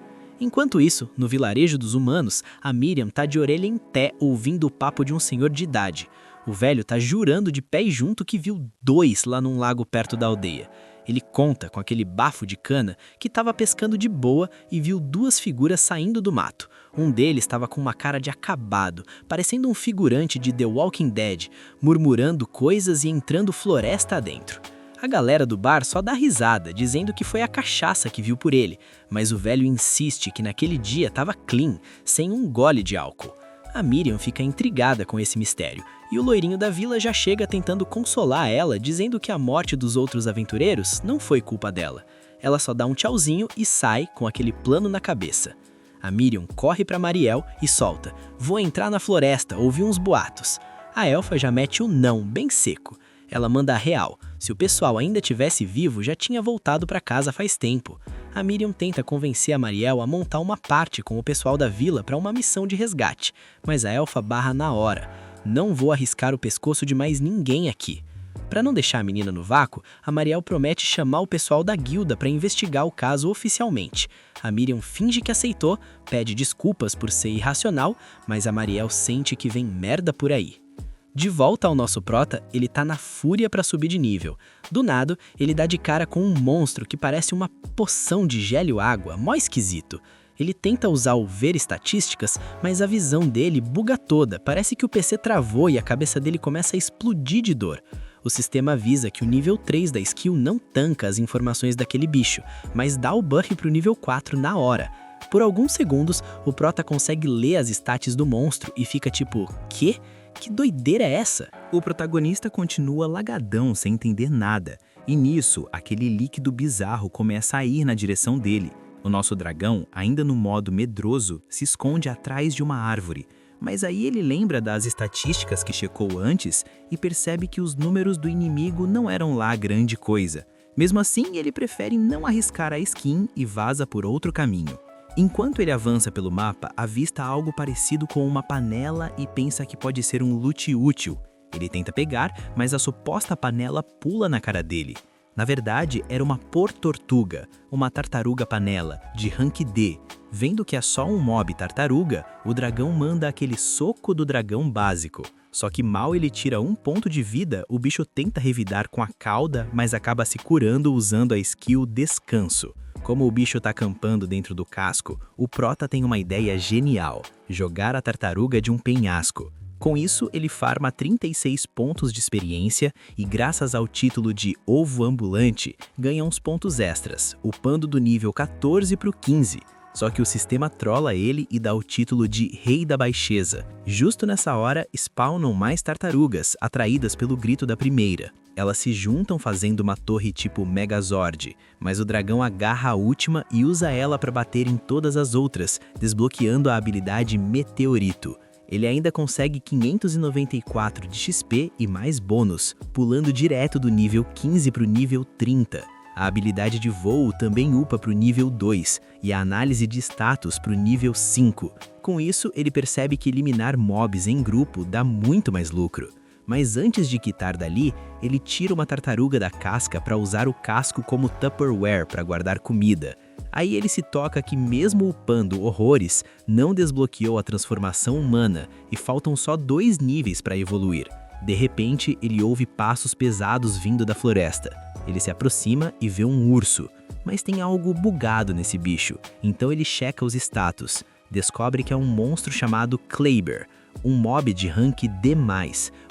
Enquanto isso, no vilarejo dos humanos, a Miriam tá de orelha em pé ouvindo o papo de um senhor de idade. O velho tá jurando de pé junto que viu 2 lá num lago perto da aldeia. Ele conta com aquele bafo de cana que estava pescando de boa e viu 2 figuras saindo do mato. Um deles estava com uma cara de acabado, parecendo um figurante de The Walking Dead, murmurando coisas e entrando floresta adentro. A galera do bar só dá risada, dizendo que foi a cachaça que viu por ele, mas o velho insiste que naquele dia estava clean, sem um gole de álcool. A Miriam fica intrigada com esse mistério, e o loirinho da vila já chega tentando consolar ela, dizendo que a morte dos outros aventureiros não foi culpa dela. Ela só dá um tchauzinho e sai com aquele plano na cabeça. A Miriam corre para Mariel e solta: "Vou entrar na floresta, ouvi uns boatos." A elfa já mete o não, bem seco. Ela manda a real: se o pessoal ainda tivesse vivo, já tinha voltado para casa faz tempo. A Miriam tenta convencer a Mariel a montar uma parte com o pessoal da vila para uma missão de resgate, mas a elfa barra na hora: "Não vou arriscar o pescoço de mais ninguém aqui." Para não deixar a menina no vácuo, a Mariel promete chamar o pessoal da guilda para investigar o caso oficialmente. A Miriam finge que aceitou, pede desculpas por ser irracional, mas a Mariel sente que vem merda por aí. De volta ao nosso Prota, ele tá na fúria para subir de nível. Do nada, ele dá de cara com um monstro que parece uma poção de gelo água, mó esquisito. Ele tenta usar o ver estatísticas, mas a visão dele buga toda, parece que o PC travou e a cabeça dele começa a explodir de dor. O sistema avisa que o nível 3 da skill não tanca as informações daquele bicho, mas dá o buff pro nível 4 na hora. Por alguns segundos, o prota consegue ler as stats do monstro e fica tipo, quê? Que doideira é essa? O protagonista continua lagadão, sem entender nada. E nisso, aquele líquido bizarro começa a ir na direção dele. O nosso dragão, ainda no modo medroso, se esconde atrás de uma árvore. Mas aí ele lembra das estatísticas que checou antes e percebe que os números do inimigo não eram lá grande coisa. Mesmo assim, ele prefere não arriscar a skin e vaza por outro caminho. Enquanto ele avança pelo mapa, avista algo parecido com uma panela e pensa que pode ser um loot útil. Ele tenta pegar, mas a suposta panela pula na cara dele. Na verdade, era uma portortuga, uma tartaruga panela, de rank D. Vendo que é só um mob tartaruga, o dragão manda aquele soco do dragão básico. Só que mal ele tira 1 ponto de vida, o bicho tenta revidar com a cauda, mas acaba se curando usando a skill Descanso. Como o bicho tá acampando dentro do casco, o prota tem uma ideia genial: jogar a tartaruga de um penhasco. Com isso, ele farma 36 pontos de experiência e, graças ao título de Ovo Ambulante, ganha uns pontos extras, upando do nível 14 pro 15. Só que o sistema trola ele e dá o título de Rei da Baixeza. Justo nessa hora, spawnam mais tartarugas, atraídas pelo grito da primeira. Elas se juntam fazendo uma torre tipo Megazord, mas o dragão agarra a última e usa ela para bater em todas as outras, desbloqueando a habilidade Meteorito. Ele ainda consegue 594 de XP e mais bônus, pulando direto do nível 15 para o nível 30. A habilidade de voo também upa para o nível 2 e a análise de status para o nível 5. Com isso, ele percebe que eliminar mobs em grupo dá muito mais lucro. Mas antes de quitar dali, ele tira uma tartaruga da casca para usar o casco como Tupperware para guardar comida. Aí ele se toca que mesmo upando horrores, não desbloqueou a transformação humana e faltam só 2 níveis para evoluir. De repente, ele ouve passos pesados vindo da floresta. Ele se aproxima e vê um urso, mas tem algo bugado nesse bicho, então ele checa os status. Descobre que é um monstro chamado Kleber, um mob de rank D+,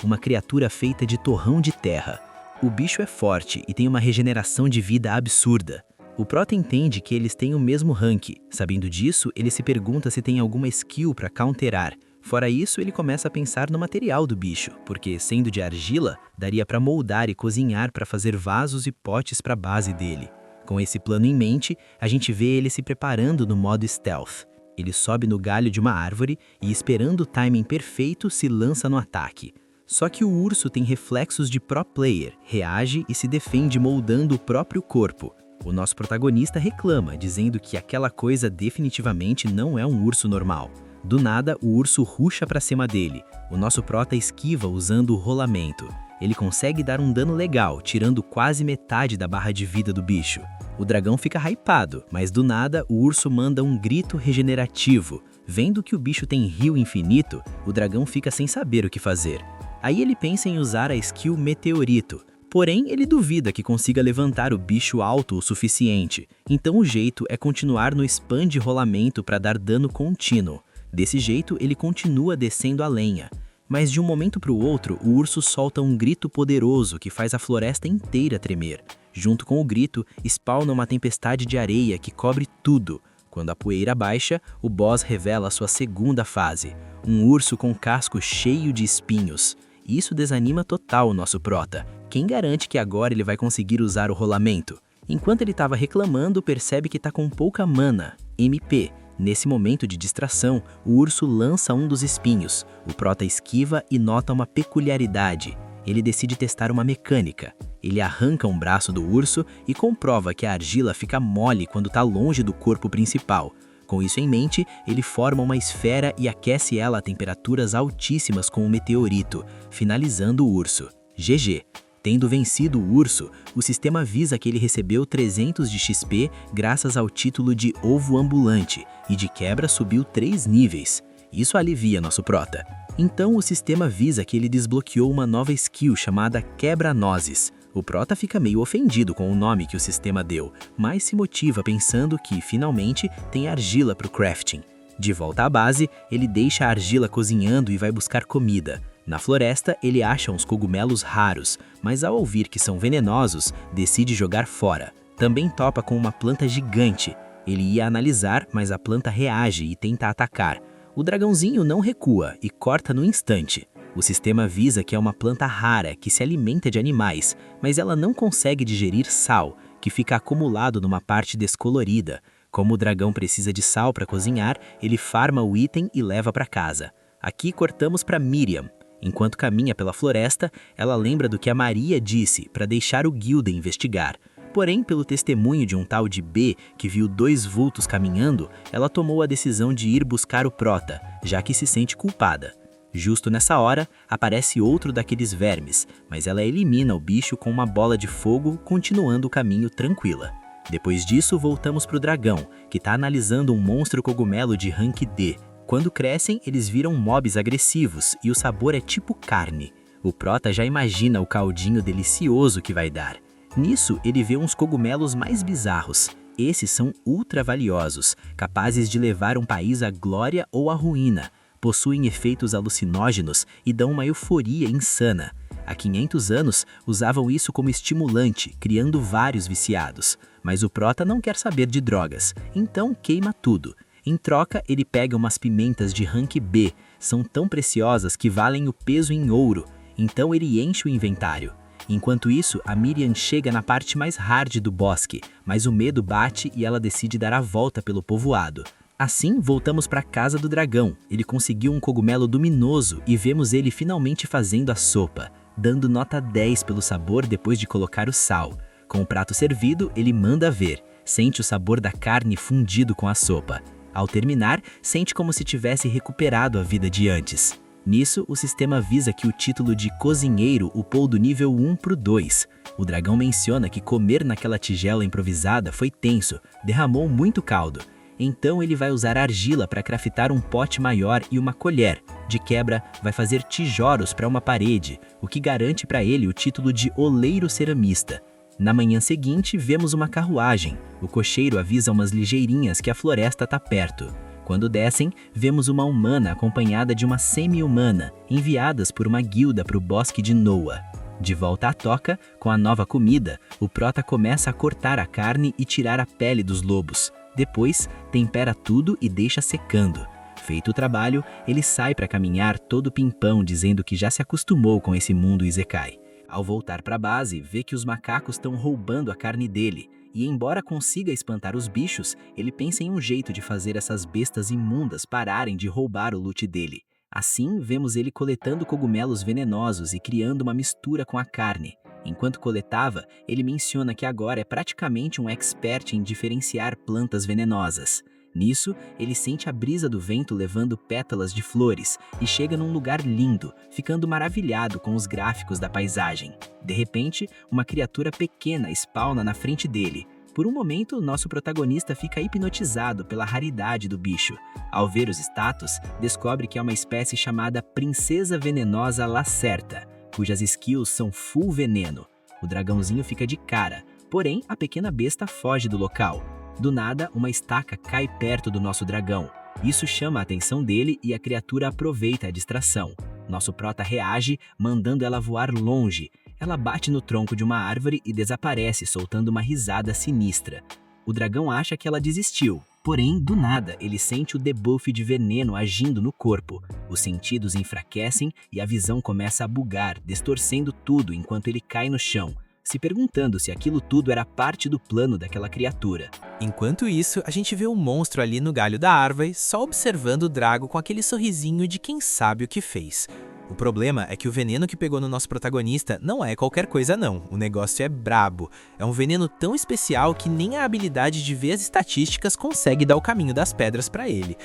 uma criatura feita de torrão de terra. O bicho é forte e tem uma regeneração de vida absurda. O prota entende que eles têm o mesmo rank. Sabendo disso, ele se pergunta se tem alguma skill para counterar. Fora isso, ele começa a pensar no material do bicho, porque, sendo de argila, daria para moldar e cozinhar para fazer vasos e potes para a base dele. Com esse plano em mente, a gente vê ele se preparando no modo stealth. Ele sobe no galho de uma árvore e, esperando o timing perfeito, se lança no ataque. Só que o urso tem reflexos de pro player, reage e se defende moldando o próprio corpo. O nosso protagonista reclama, dizendo que aquela coisa definitivamente não é um urso normal. Do nada, o urso rusha pra cima dele. O nosso prota esquiva usando o rolamento. Ele consegue dar um dano legal, tirando quase metade da barra de vida do bicho. O dragão fica hypado, mas do nada o urso manda um grito regenerativo. Vendo que o bicho tem rio infinito, o dragão fica sem saber o que fazer. Aí ele pensa em usar a skill Meteorito. Porém, ele duvida que consiga levantar o bicho alto o suficiente. Então o jeito é continuar no spam de rolamento para dar dano contínuo. Desse jeito, ele continua descendo a lenha. Mas de um momento para o outro, o urso solta um grito poderoso que faz a floresta inteira tremer. Junto com o grito, spawna uma tempestade de areia que cobre tudo. Quando a poeira baixa, o boss revela sua segunda fase. Um urso com casco cheio de espinhos. Isso desanima total o nosso prota. Quem garante que agora ele vai conseguir usar o rolamento? Enquanto ele estava reclamando, percebe que está com pouca mana, MP. Nesse momento de distração, o urso lança um dos espinhos. O prota esquiva e nota uma peculiaridade. Ele decide testar uma mecânica. Ele arranca um braço do urso e comprova que a argila fica mole quando está longe do corpo principal. Com isso em mente, ele forma uma esfera e aquece ela a temperaturas altíssimas com um meteorito, finalizando o urso. GG. Tendo vencido o urso, o sistema avisa que ele recebeu 300 de XP graças ao título de Ovo Ambulante e de quebra subiu 3 níveis. Isso alivia nosso prota. Então o sistema avisa que ele desbloqueou uma nova skill chamada Quebra-Nozes. O prota fica meio ofendido com o nome que o sistema deu, mas se motiva pensando que, finalmente, tem argila para o crafting. De volta à base, ele deixa a argila cozinhando e vai buscar comida. Na floresta, ele acha uns cogumelos raros, mas ao ouvir que são venenosos, decide jogar fora. Também topa com uma planta gigante. Ele ia analisar, mas a planta reage e tenta atacar. O dragãozinho não recua e corta no instante. O sistema avisa que é uma planta rara que se alimenta de animais, mas ela não consegue digerir sal, que fica acumulado numa parte descolorida. Como o dragão precisa de sal para cozinhar, ele farma o item e leva para casa. Aqui cortamos para Miriam. Enquanto caminha pela floresta, ela lembra do que a Maria disse para deixar o Gilden investigar. Porém, pelo testemunho de um tal de B, que viu 2 vultos caminhando, ela tomou a decisão de ir buscar o Prota, já que se sente culpada. Justo nessa hora, aparece outro daqueles vermes, mas ela elimina o bicho com uma bola de fogo, continuando o caminho tranquila. Depois disso, voltamos para o dragão, que está analisando um monstro cogumelo de rank D. Quando crescem, eles viram mobs agressivos e o sabor é tipo carne. O Prota já imagina o caldinho delicioso que vai dar. Nisso, ele vê uns cogumelos mais bizarros. Esses são ultra valiosos, capazes de levar um país à glória ou à ruína. Possuem efeitos alucinógenos e dão uma euforia insana. Há 500 anos, usavam isso como estimulante, criando vários viciados. Mas o Prota não quer saber de drogas, então queima tudo. Em troca, ele pega umas pimentas de rank B, são tão preciosas que valem o peso em ouro, então ele enche o inventário. Enquanto isso, a Miriam chega na parte mais hard do bosque, mas o medo bate e ela decide dar a volta pelo povoado. Assim, voltamos para a casa do dragão. Ele conseguiu um cogumelo luminoso e vemos ele finalmente fazendo a sopa, dando nota 10 pelo sabor depois de colocar o sal. Com o prato servido, ele manda ver, sente o sabor da carne fundido com a sopa. Ao terminar, sente como se tivesse recuperado a vida de antes. Nisso, o sistema avisa que o título de cozinheiro upou do nível 1 para o 2. O dragão menciona que comer naquela tigela improvisada foi tenso, derramou muito caldo. Então ele vai usar argila para craftar um pote maior e uma colher. De quebra, vai fazer tijolos para uma parede, o que garante para ele o título de oleiro ceramista. Na manhã seguinte, vemos uma carruagem. O cocheiro avisa umas ligeirinhas que a floresta está perto. Quando descem, vemos uma humana acompanhada de uma semi-humana, enviadas por uma guilda para o bosque de Noah. De volta à toca, com a nova comida, o Prota começa a cortar a carne e tirar a pele dos lobos. Depois, tempera tudo e deixa secando. Feito o trabalho, ele sai para caminhar todo pimpão, dizendo que já se acostumou com esse mundo Isekai. Ao voltar para a base, vê que os macacos estão roubando a carne dele. E embora consiga espantar os bichos, ele pensa em um jeito de fazer essas bestas imundas pararem de roubar o loot dele. Assim, vemos ele coletando cogumelos venenosos e criando uma mistura com a carne. Enquanto coletava, ele menciona que agora é praticamente um expert em diferenciar plantas venenosas. Nisso, ele sente a brisa do vento levando pétalas de flores e chega num lugar lindo, ficando maravilhado com os gráficos da paisagem. De repente, uma criatura pequena spawna na frente dele. Por um momento, nosso protagonista fica hipnotizado pela raridade do bicho. Ao ver os status, descobre que é uma espécie chamada Princesa Venenosa Lacerta, cujas skills são full veneno. O dragãozinho fica de cara, porém a pequena besta foge do local. Do nada, uma estaca cai perto do nosso dragão. Isso chama a atenção dele e a criatura aproveita a distração. Nosso Prota reage, mandando ela voar longe. Ela bate no tronco de uma árvore e desaparece, soltando uma risada sinistra. O dragão acha que ela desistiu, porém, do nada, ele sente o debuff de veneno agindo no corpo. Os sentidos enfraquecem e a visão começa a bugar, distorcendo tudo enquanto ele cai no chão, se perguntando se aquilo tudo era parte do plano daquela criatura. Enquanto isso, a gente vê um monstro ali no galho da árvore, só observando o Drago com aquele sorrisinho de quem sabe o que fez. O problema é que o veneno que pegou no nosso protagonista não é qualquer coisa não, o negócio é brabo. É um veneno tão especial que nem a habilidade de ver as estatísticas consegue dar o caminho das pedras para ele.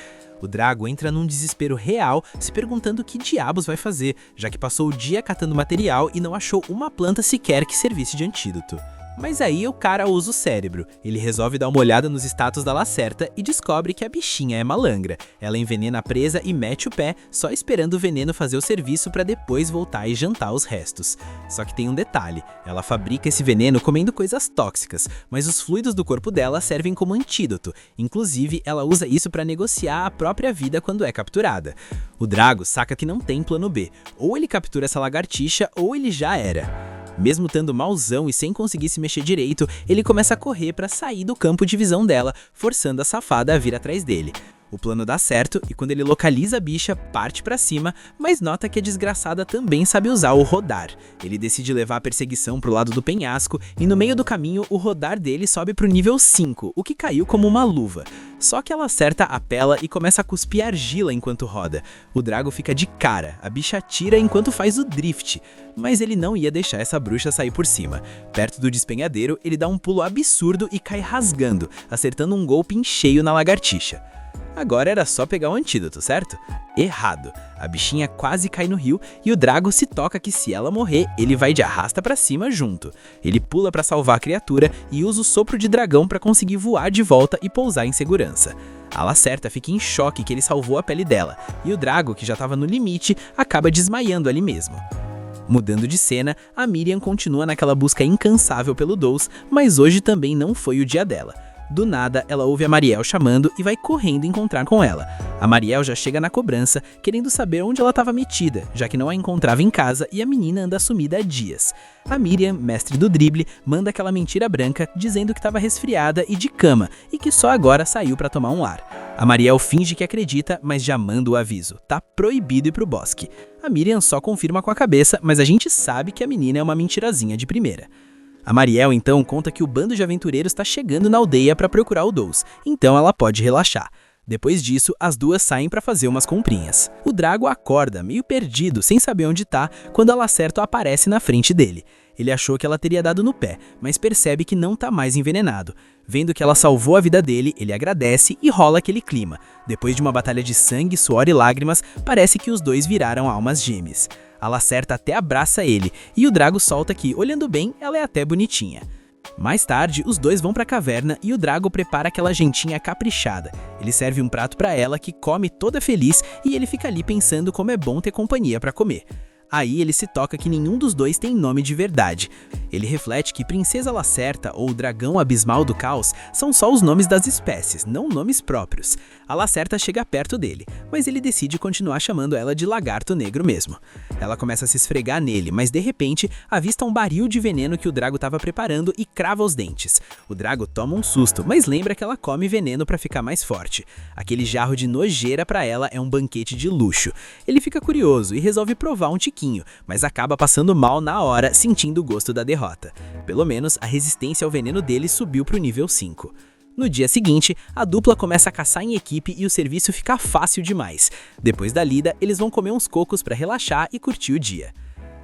O Drago entra num desespero real, se perguntando o que diabos vai fazer, já que passou o dia catando material e não achou uma planta sequer que servisse de antídoto. Mas aí o cara usa o cérebro. Ele resolve dar uma olhada nos status da Lacerta e descobre que a bichinha é malandra. Ela envenena a presa e mete o pé, só esperando o veneno fazer o serviço para depois voltar e jantar os restos. Só que tem um detalhe, ela fabrica esse veneno comendo coisas tóxicas, mas os fluidos do corpo dela servem como antídoto. Inclusive, ela usa isso para negociar a própria vida quando é capturada. O Drago saca que não tem plano B. Ou ele captura essa lagartixa, ou ele já era. Mesmo estando mauzão e sem conseguir se mexer direito, ele começa a correr para sair do campo de visão dela, forçando a safada a vir atrás dele. O plano dá certo e quando ele localiza a bicha, parte pra cima, mas nota que a desgraçada também sabe usar o rodar. Ele decide levar a perseguição pro lado do penhasco e no meio do caminho o rodar dele sobe pro nível 5, o que caiu como uma luva. Só que ela acerta a pela e começa a cuspir argila enquanto roda. O Drago fica de cara, a bicha atira enquanto faz o drift. Mas ele não ia deixar essa bruxa sair por cima. Perto do despenhadeiro, ele dá um pulo absurdo e cai rasgando, acertando um golpe em cheio na lagartixa. Agora era só pegar o antídoto, certo? Errado. A bichinha quase cai no rio e o Drago se toca que se ela morrer, ele vai de arrasta pra cima junto. Ele pula pra salvar a criatura e usa o sopro de dragão pra conseguir voar de volta e pousar em segurança. A Lacerta fica em choque que ele salvou a pele dela, e o Drago, que já estava no limite, acaba desmaiando ali mesmo. Mudando de cena, a Miriam continua naquela busca incansável pelo Dous, mas hoje também não foi o dia dela. Do nada, ela ouve a Mariel chamando e vai correndo encontrar com ela. A Mariel já chega na cobrança, querendo saber onde ela estava metida, já que não a encontrava em casa e a menina anda sumida há dias. A Miriam, mestre do drible, manda aquela mentira branca, dizendo que estava resfriada e de cama, e que só agora saiu para tomar um ar. A Mariel finge que acredita, mas já manda o aviso. Tá proibido ir pro bosque. A Miriam só confirma com a cabeça, mas a gente sabe que a menina é uma mentirazinha de primeira. A Mariel então conta que o bando de aventureiros está chegando na aldeia para procurar o Dous, então ela pode relaxar. Depois disso, as duas saem para fazer umas comprinhas. O Drago acorda, meio perdido, sem saber onde tá, quando a Lacerta aparece na frente dele. Ele achou que ela teria dado no pé, mas percebe que não tá mais envenenado. Vendo que ela salvou a vida dele, ele agradece e rola aquele clima. Depois de uma batalha de sangue, suor e lágrimas, parece que os dois viraram almas gêmeas. A Lacerta até abraça ele, e o Drago solta que, olhando bem, ela é até bonitinha. Mais tarde, os dois vão pra caverna e o Drago prepara aquela jantinha caprichada. Ele serve um prato pra ela, que come toda feliz, e ele fica ali pensando como é bom ter companhia pra comer. Aí ele se toca que nenhum dos dois tem nome de verdade. Ele reflete que Princesa Lacerta ou Dragão Abismal do Caos são só os nomes das espécies, não nomes próprios. A Lacerta chega perto dele, mas ele decide continuar chamando ela de Lagarto Negro mesmo. Ela começa a se esfregar nele, mas de repente avista um barril de veneno que o Drago estava preparando e crava os dentes. O Drago toma um susto, mas lembra que ela come veneno para ficar mais forte. Aquele jarro de nojeira para ela é um banquete de luxo. Ele fica curioso e resolve provar um tiquinho, mas acaba passando mal na hora, sentindo o gosto da derrota. Pelo menos a resistência ao veneno dele subiu para o nível 5. No dia seguinte, a dupla começa a caçar em equipe e o serviço fica fácil demais. Depois da lida, eles vão comer uns cocos para relaxar e curtir o dia.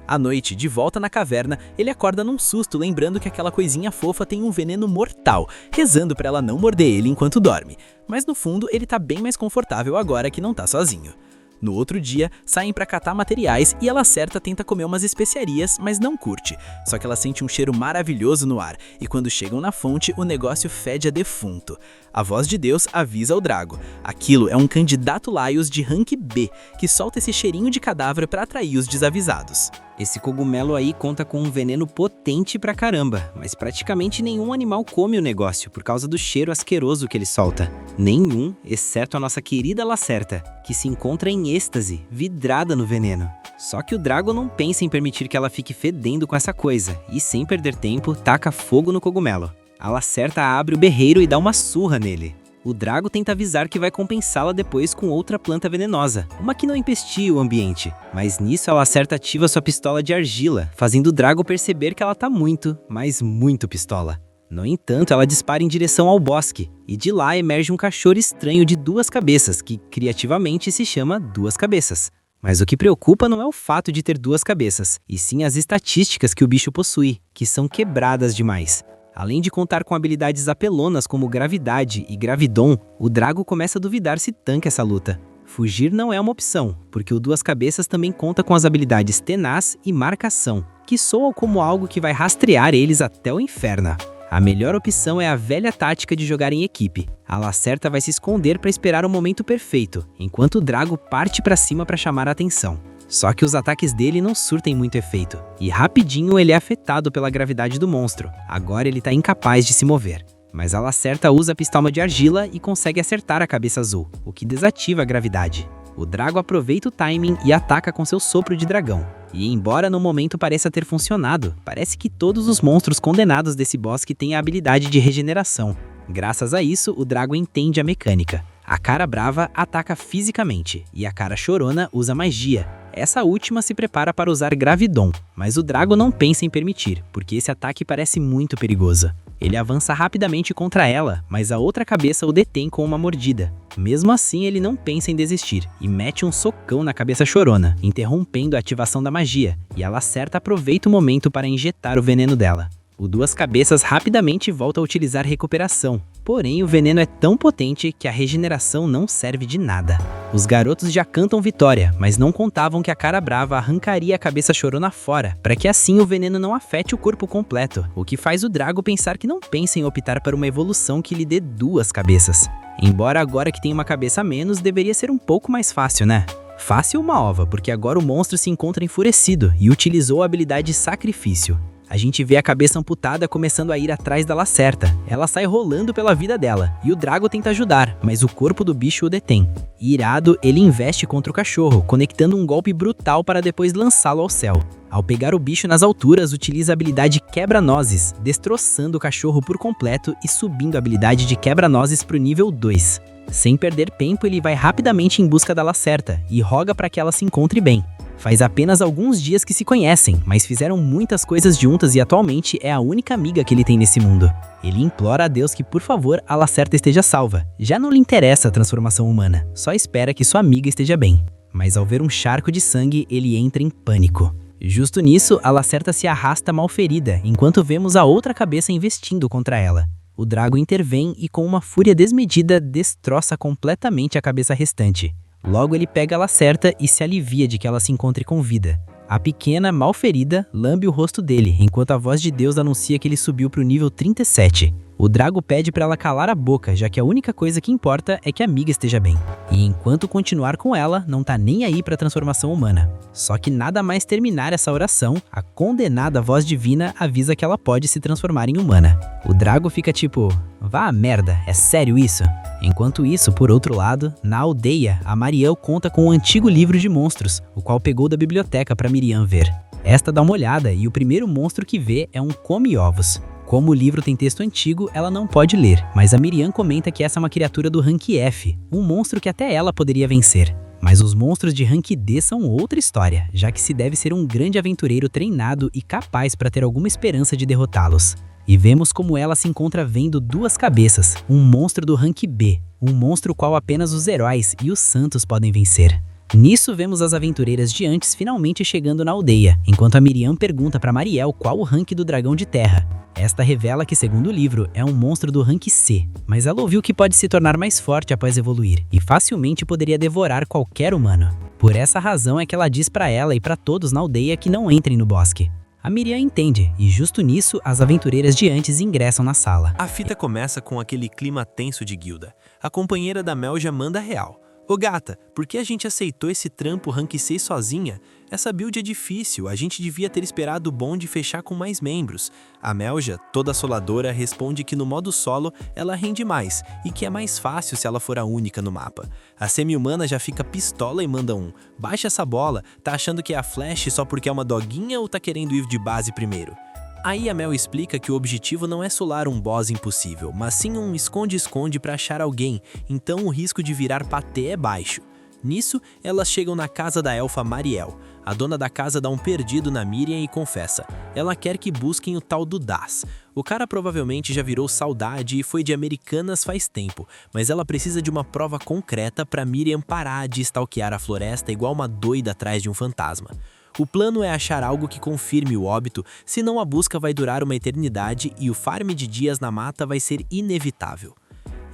À noite, de volta na caverna, ele acorda num susto lembrando que aquela coisinha fofa tem um veneno mortal, rezando para ela não morder ele enquanto dorme. Mas no fundo, ele tá bem mais confortável agora que não tá sozinho. No outro dia, saem para catar materiais e a Lacerta tenta comer umas especiarias, mas não curte. Só que ela sente um cheiro maravilhoso no ar, e quando chegam na fonte, o negócio fede a defunto. A voz de Deus avisa o Drago. Aquilo é um candidato Laios de rank B, que solta esse cheirinho de cadáver para atrair os desavisados. Esse cogumelo aí conta com um veneno potente pra caramba, mas praticamente nenhum animal come o negócio por causa do cheiro asqueroso que ele solta. Nenhum, exceto a nossa querida Lacerta, que se encontra em êxtase, vidrada no veneno. Só que o Drago não pensa em permitir que ela fique fedendo com essa coisa, e sem perder tempo, taca fogo no cogumelo. A Lacerta abre o berreiro e dá uma surra nele. O Drago tenta avisar que vai compensá-la depois com outra planta venenosa, uma que não empestia o ambiente. Mas nisso a Lacerta ativa sua pistola de argila, fazendo o Drago perceber que ela tá muito, mas muito pistola. No entanto, ela dispara em direção ao bosque, e de lá emerge um cachorro estranho de 2 cabeças, que criativamente se chama Duas Cabeças. Mas o que preocupa não é o fato de ter 2 cabeças, e sim as estatísticas que o bicho possui, que são quebradas demais. Além de contar com habilidades apelonas como Gravidade e Gravidon, o Drago começa a duvidar se tanca essa luta. Fugir não é uma opção, porque o Duas Cabeças também conta com as habilidades Tenaz e Marcação. que soa como algo que vai rastrear eles até o inferno. A melhor opção é a velha tática de jogar em equipe. A Lacerta vai se esconder para esperar o momento perfeito, enquanto o Drago parte para cima para chamar a atenção. Só que os ataques dele não surtem muito efeito, e rapidinho ele é afetado pela gravidade do monstro. Agora ele tá incapaz de se mover. Mas a Lacerta usa a pistola de argila e consegue acertar a cabeça azul, o que desativa a gravidade. O Drago aproveita o timing e ataca com seu sopro de dragão. E embora no momento pareça ter funcionado, parece que todos os monstros condenados desse bosque têm a habilidade de regeneração. Graças a isso, o Drago entende a mecânica. A cara brava ataca fisicamente, e a cara chorona usa magia. Essa última se prepara para usar Gravidon, mas o Drago não pensa em permitir, porque esse ataque parece muito perigoso. Ele avança rapidamente contra ela, mas a outra cabeça o detém com uma mordida. Mesmo assim, ele não pensa em desistir, e mete um socão na cabeça chorona, interrompendo a ativação da magia, e a Lacerta aproveita o momento para injetar o veneno dela. O Duas Cabeças rapidamente volta a utilizar recuperação, porém o veneno é tão potente que a regeneração não serve de nada. Os garotos já cantam vitória, mas não contavam que a cara brava arrancaria a cabeça chorona fora, para que assim o veneno não afete o corpo completo, o que faz o Drago pensar que não pensa em optar para uma evolução que lhe dê duas cabeças. Embora agora que tem uma cabeça a menos, deveria ser um pouco mais fácil, né? Fácil uma ova, porque agora o monstro se encontra enfurecido e utilizou a habilidade Sacrifício. A gente vê a cabeça amputada começando a ir atrás da Lacerta. Ela sai rolando pela vida dela, e o Drago tenta ajudar, mas o corpo do bicho o detém. Irado, ele investe contra o cachorro, conectando um golpe brutal para depois lançá-lo ao céu. Ao pegar o bicho nas alturas, utiliza a habilidade Quebra-Nozes, destroçando o cachorro por completo e subindo a habilidade de Quebra-Nozes para o nível 2. Sem perder tempo, ele vai rapidamente em busca da Lacerta e roga para que ela se encontre bem. Faz apenas alguns dias que se conhecem, mas fizeram muitas coisas juntas e atualmente é a única amiga que ele tem nesse mundo. Ele implora a Deus que, por favor, a Lacerta esteja salva. Já não lhe interessa a transformação humana, só espera que sua amiga esteja bem. Mas ao ver um charco de sangue, ele entra em pânico. Justo nisso, a Lacerta se arrasta mal ferida, enquanto vemos a outra cabeça investindo contra ela. O Drago intervém e, com uma fúria desmedida, destroça completamente a cabeça restante. Logo ele pega a Lacerta e se alivia de que ela se encontre com vida. A pequena, mal ferida, lambe o rosto dele, enquanto a voz de Deus anuncia que ele subiu para o nível 37. O Drago pede para ela calar a boca, já que a única coisa que importa é que a amiga esteja bem. E enquanto continuar com ela, não tá nem aí para a transformação humana. Só que nada mais terminar essa oração, a condenada voz divina avisa que ela pode se transformar em humana. O Drago fica tipo, vá a merda, é sério isso? Enquanto isso, por outro lado, na aldeia, a Mariel conta com um antigo livro de monstros, o qual pegou da biblioteca para Miriam ver. Esta dá uma olhada e o primeiro monstro que vê é um come-ovos. Como o livro tem texto antigo, ela não pode ler, mas a Miriam comenta que essa é uma criatura do rank F, um monstro que até ela poderia vencer. Mas os monstros de rank D são outra história, já que se deve ser um grande aventureiro treinado e capaz para ter alguma esperança de derrotá-los. E vemos como ela se encontra vendo Duas Cabeças, um monstro do rank B, um monstro qual apenas os heróis e os santos podem vencer. Nisso vemos as aventureiras de antes finalmente chegando na aldeia, enquanto a Miriam pergunta para Mariel qual o rank do dragão de terra. Esta revela que, segundo o livro, é um monstro do rank C, mas ela ouviu que pode se tornar mais forte após evoluir, e facilmente poderia devorar qualquer humano. Por essa razão é que ela diz para ela e para todos na aldeia que não entrem no bosque. A Miriam entende, e justo nisso, as aventureiras de antes ingressam na sala. A fita começa com aquele clima tenso de guilda. A companheira da Mel já manda real. Ô gata, por que a gente aceitou esse trampo rank 6 sozinha? Essa build é difícil, a gente devia ter esperado o bonde fechar com mais membros. A Melja, toda assoladora, responde que no modo solo ela rende mais e que é mais fácil se ela for a única no mapa. A semi-humana já fica pistola e manda um: baixa essa bola, tá achando que é a Flash só porque é uma doguinha ou tá querendo ir de base primeiro? Aí a Mel explica que o objetivo não é solar um boss impossível, mas sim um esconde-esconde para achar alguém, então o risco de virar patê é baixo. Nisso, elas chegam na casa da elfa Mariel. A dona da casa dá um perdido na Miriam e confessa. Ela quer que busquem o tal do Das. O cara provavelmente já virou saudade e foi de Americanas faz tempo, mas ela precisa de uma prova concreta para Miriam parar de stalkear a floresta igual uma doida atrás de um fantasma. O plano é achar algo que confirme o óbito, senão a busca vai durar uma eternidade e o farm de dias na mata vai ser inevitável.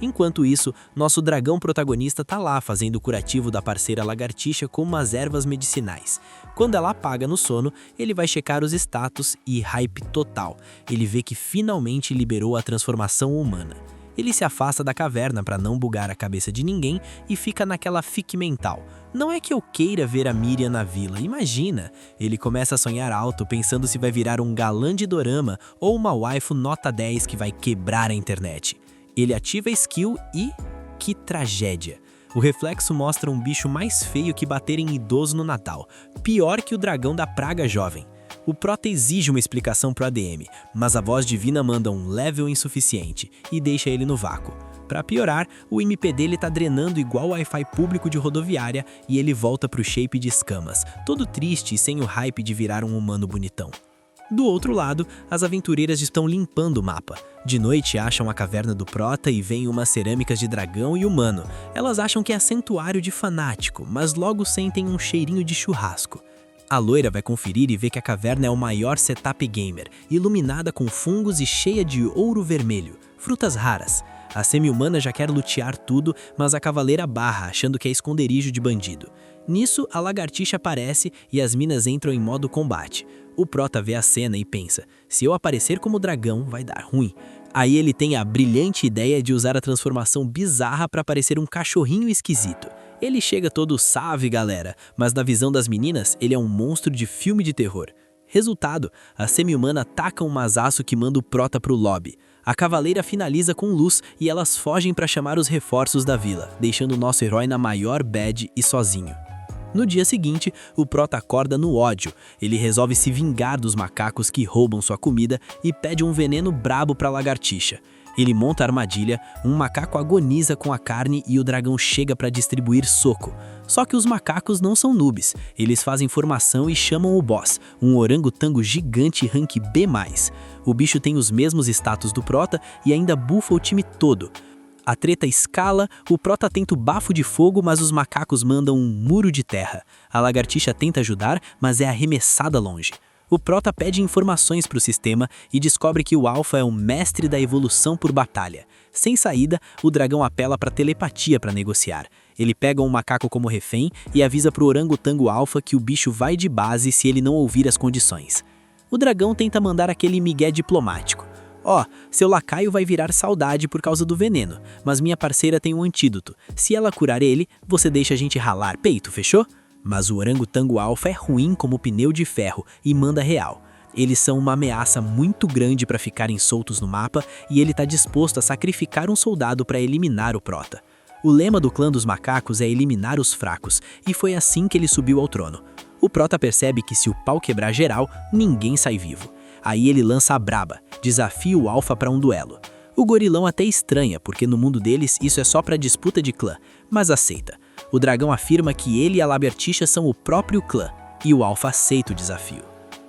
Enquanto isso, nosso dragão protagonista tá lá fazendo o curativo da parceira lagartixa com umas ervas medicinais. Quando ela apaga no sono, ele vai checar os status e hype total. Ele vê que finalmente liberou a transformação humana. Ele se afasta da caverna para não bugar a cabeça de ninguém e fica naquela fique mental. Não é que eu queira ver a Miriam na vila, imagina! Ele começa a sonhar alto pensando se vai virar um galã de dorama ou uma waifu nota 10 que vai quebrar a internet. Ele ativa a skill e... que tragédia! O reflexo mostra um bicho mais feio que bater em idoso no Natal, pior que o dragão da praga jovem. O Prota exige uma explicação pro ADM, mas a voz divina manda um level insuficiente e deixa ele no vácuo. Para piorar, o MP dele tá drenando igual o Wi-Fi público de rodoviária e ele volta pro shape de escamas, todo triste e sem o hype de virar um humano bonitão. Do outro lado, as aventureiras estão limpando o mapa. De noite acham a caverna do Prota e veem umas cerâmicas de dragão e humano. Elas acham que é santuário de fanático, mas logo sentem um cheirinho de churrasco. A loira vai conferir e vê que a caverna é o maior setup gamer, iluminada com fungos e cheia de ouro vermelho, frutas raras. A semi-humana já quer lutear tudo, mas a cavaleira barra, achando que é esconderijo de bandido. Nisso, a lagartixa aparece e as minas entram em modo combate. O Prota vê a cena e pensa, se eu aparecer como dragão, vai dar ruim. Aí ele tem a brilhante ideia de usar a transformação bizarra para parecer um cachorrinho esquisito. Ele chega todo salve, galera, mas na visão das meninas, ele é um monstro de filme de terror. Resultado, a semi-humana ataca um masaço que manda o Prota pro lobby. A cavaleira finaliza com luz e elas fogem para chamar os reforços da vila, deixando o nosso herói na maior bad e sozinho. No dia seguinte, o Prota acorda no ódio. Ele resolve se vingar dos macacos que roubam sua comida e pede um veneno brabo pra lagartixa. Ele monta a armadilha, um macaco agoniza com a carne e o dragão chega para distribuir soco. Só que os macacos não são noobs, eles fazem formação e chamam o boss, um orangotango gigante rank B+. O bicho tem os mesmos status do Prota e ainda bufa o time todo. A treta escala, o Prota tenta o bafo de fogo, mas os macacos mandam um muro de terra. A lagartixa tenta ajudar, mas é arremessada longe. O Prota pede informações para o sistema e descobre que o Alpha é um mestre da evolução por batalha. Sem saída, o dragão apela para telepatia para negociar. Ele pega um macaco como refém e avisa para o orangotango Alpha que o bicho vai de base se ele não ouvir as condições. O dragão tenta mandar aquele migué diplomático. Seu lacaio vai virar saudade por causa do veneno, mas minha parceira tem um antídoto. Se ela curar ele, você deixa a gente ralar peito, fechou? Mas o orangotango Alpha é ruim como pneu de ferro e manda real. Eles são uma ameaça muito grande para ficarem soltos no mapa e ele está disposto a sacrificar um soldado para eliminar o Prota. O lema do clã dos macacos é eliminar os fracos, e foi assim que ele subiu ao trono. O Prota percebe que se o pau quebrar geral, ninguém sai vivo. Aí ele lança a braba, desafia o Alpha para um duelo. O gorilão até estranha, porque no mundo deles isso é só para disputa de clã, mas aceita. O dragão afirma que ele e a lagartixa são o próprio clã, e o Alpha aceita o desafio.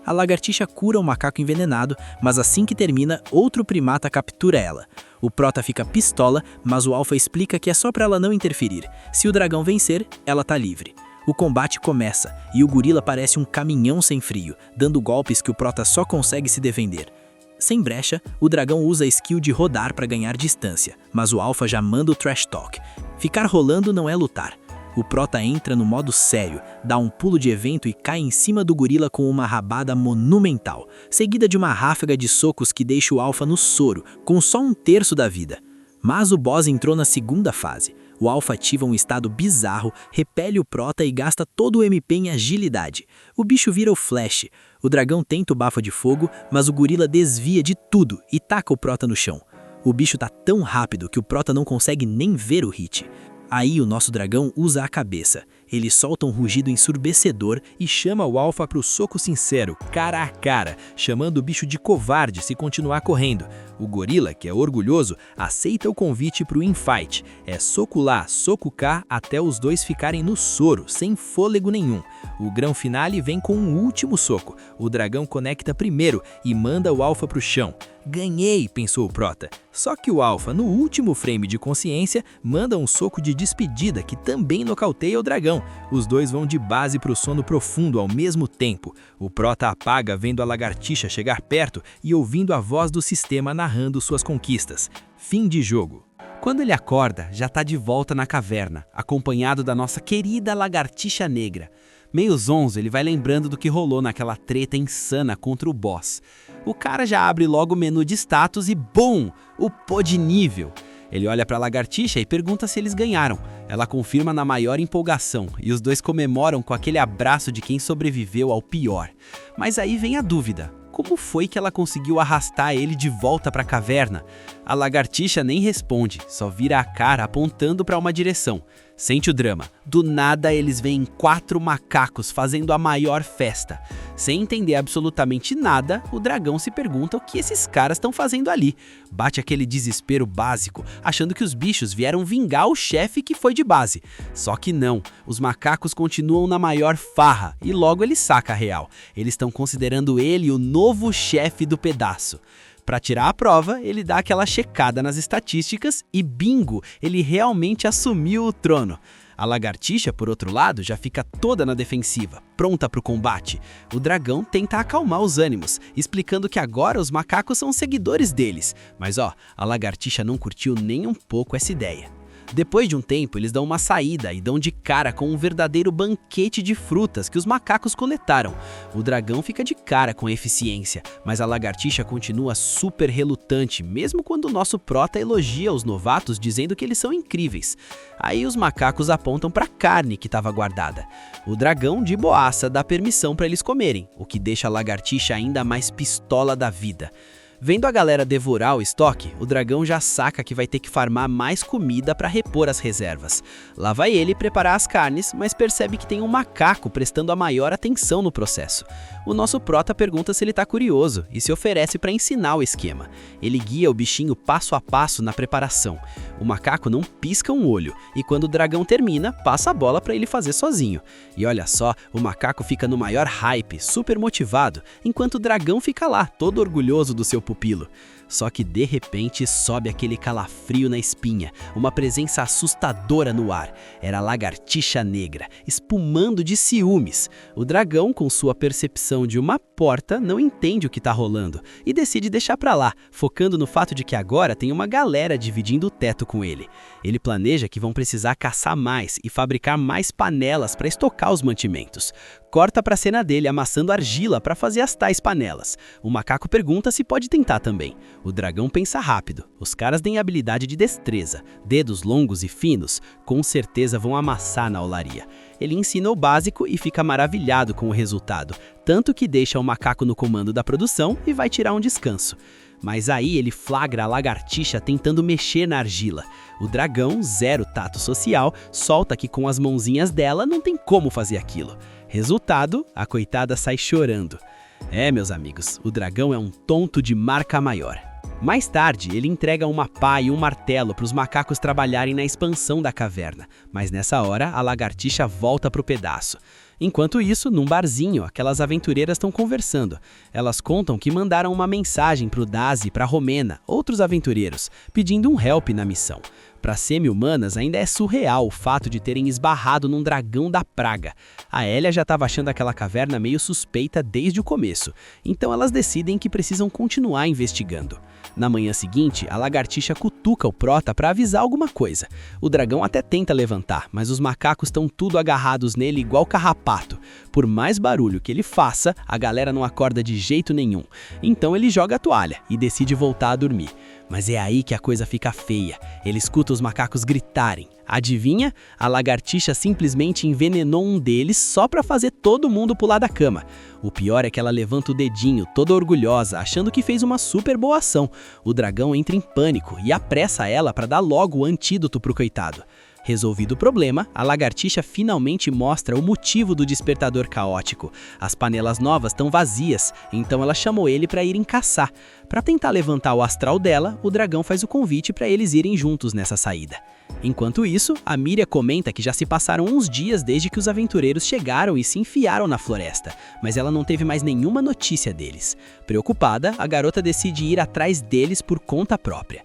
A lagartixa cura o macaco envenenado, mas assim que termina, outro primata captura ela. O Prota fica pistola, mas o Alpha explica que é só para ela não interferir. Se o dragão vencer, ela tá livre. O combate começa, e o gorila parece um caminhão sem freio, dando golpes que o Prota só consegue se defender. Sem brecha, o dragão usa a skill de rodar para ganhar distância, mas o Alpha já manda o trash talk. Ficar rolando não é lutar. O Prota entra no modo sério, dá um pulo de evento e cai em cima do gorila com uma rabada monumental, seguida de uma ráfaga de socos que deixa o Alpha no soro, com só um terço da vida. Mas o boss entrou na segunda fase. O Alpha ativa um estado bizarro, repele o Prota e gasta todo o MP em agilidade. O bicho vira o Flash. O dragão tenta o bafo de fogo, mas o gorila desvia de tudo e taca o Prota no chão. O bicho tá tão rápido que o Prota não consegue nem ver o hit. Aí o nosso dragão usa a cabeça. Ele solta um rugido ensurdecedor e chama o Alpha pro soco sincero, cara a cara, chamando o bicho de covarde se continuar correndo. O gorila, que é orgulhoso, aceita o convite pro infight. É soco lá, soco cá, até os dois ficarem no soro, sem fôlego nenhum. O grão finale vem com um último soco. O dragão conecta primeiro e manda o Alpha pro chão. Ganhei, pensou o Prota. Só que o Alpha, no último frame de consciência, manda um soco de despedida que também nocauteia o dragão. Os dois vão de base pro sono profundo ao mesmo tempo. O Prota apaga vendo a lagartixa chegar perto e ouvindo a voz do sistema narrando narrando suas conquistas. Fim de jogo. Quando ele acorda, já tá de volta na caverna, acompanhado da nossa querida lagartixa negra. Meio zonzo, ele vai lembrando do que rolou naquela treta insana contra o boss. O cara já abre logo o menu de status e BUM! Upou de nível. Ele olha pra lagartixa e pergunta se eles ganharam. Ela confirma na maior empolgação, e os dois comemoram com aquele abraço de quem sobreviveu ao pior. Mas aí vem a dúvida. Como foi que ela conseguiu arrastar ele de volta para a caverna? A lagartixa nem responde, só vira a cara apontando para uma direção. Sente o drama. Do nada eles veem 4 macacos fazendo a maior festa. Sem entender absolutamente nada, o dragão se pergunta o que esses caras estão fazendo ali. Bate aquele desespero básico, achando que os bichos vieram vingar o chefe que foi de base. Só que não, os macacos continuam na maior farra e logo ele saca a real. Eles estão considerando ele o novo chefe do pedaço. Para tirar a prova, ele dá aquela checada nas estatísticas e bingo, ele realmente assumiu o trono. A lagartixa, por outro lado, já fica toda na defensiva, pronta para o combate. O dragão tenta acalmar os ânimos, explicando que agora os macacos são seguidores deles. Mas a lagartixa não curtiu nem um pouco essa ideia. Depois de um tempo, eles dão uma saída e dão de cara com um verdadeiro banquete de frutas que os macacos coletaram. O dragão fica de cara com a eficiência, mas a lagartixa continua super relutante, mesmo quando o nosso prota elogia os novatos dizendo que eles são incríveis. Aí os macacos apontam para a carne que estava guardada. O dragão, de boaça, dá permissão para eles comerem, o que deixa a lagartixa ainda mais pistola da vida. Vendo a galera devorar o estoque, o dragão já saca que vai ter que farmar mais comida para repor as reservas. Lá vai ele preparar as carnes, mas percebe que tem um macaco prestando a maior atenção no processo. O nosso prota pergunta se ele tá curioso e se oferece para ensinar o esquema. Ele guia o bichinho passo a passo na preparação. O macaco não pisca um olho e quando o dragão termina, passa a bola para ele fazer sozinho. E olha só, o macaco fica no maior hype, super motivado, enquanto o dragão fica lá, todo orgulhoso do seu pupilo. Só que de repente sobe aquele calafrio na espinha, uma presença assustadora no ar. Era a lagartixa negra, espumando de ciúmes. O dragão, com sua percepção de uma porta, não entende o que tá rolando e decide deixar pra lá, focando no fato de que agora tem uma galera dividindo o teto com ele. Ele planeja que vão precisar caçar mais e fabricar mais panelas para estocar os mantimentos. Corta pra cena dele amassando argila para fazer as tais panelas. O macaco pergunta se pode tentar também. O dragão pensa rápido. Os caras têm habilidade de destreza. Dedos longos e finos, com certeza vão amassar na olaria. Ele ensina o básico e fica maravilhado com o resultado, tanto que deixa o macaco no comando da produção e vai tirar um descanso. Mas aí ele flagra a lagartixa tentando mexer na argila. O dragão, zero tato social, solta que com as mãozinhas dela não tem como fazer aquilo. Resultado, a coitada sai chorando. Meus amigos, o dragão é um tonto de marca maior. Mais tarde, ele entrega uma pá e um martelo para os macacos trabalharem na expansão da caverna, mas nessa hora a lagartixa volta pro pedaço. Enquanto isso, num barzinho, aquelas aventureiras estão conversando. Elas contam que mandaram uma mensagem pro Dazi e pra Romena, outros aventureiros, pedindo um help na missão. Para semi-humanas, ainda é surreal o fato de terem esbarrado num dragão da praga. A Elia já estava achando aquela caverna meio suspeita desde o começo, então elas decidem que precisam continuar investigando. Na manhã seguinte, a lagartixa cutuca o prota para avisar alguma coisa. O dragão até tenta levantar, mas os macacos estão tudo agarrados nele igual carrapato. Por mais barulho que ele faça, a galera não acorda de jeito nenhum. Então ele joga a toalha e decide voltar a dormir. Mas é aí que a coisa fica feia. Ele escuta os macacos gritarem. Adivinha? A lagartixa simplesmente envenenou um deles só para fazer todo mundo pular da cama. O pior é que ela levanta o dedinho, toda orgulhosa, achando que fez uma super boa ação. O dragão entra em pânico e apressa ela para dar logo o antídoto pro coitado. Resolvido o problema, a lagartixa finalmente mostra o motivo do despertador caótico. As panelas novas estão vazias, então ela chamou ele para irem caçar. Para tentar levantar o astral dela, o dragão faz o convite para eles irem juntos nessa saída. Enquanto isso, a Míria comenta que já se passaram uns dias desde que os aventureiros chegaram e se enfiaram na floresta, mas ela não teve mais nenhuma notícia deles. Preocupada, a garota decide ir atrás deles por conta própria.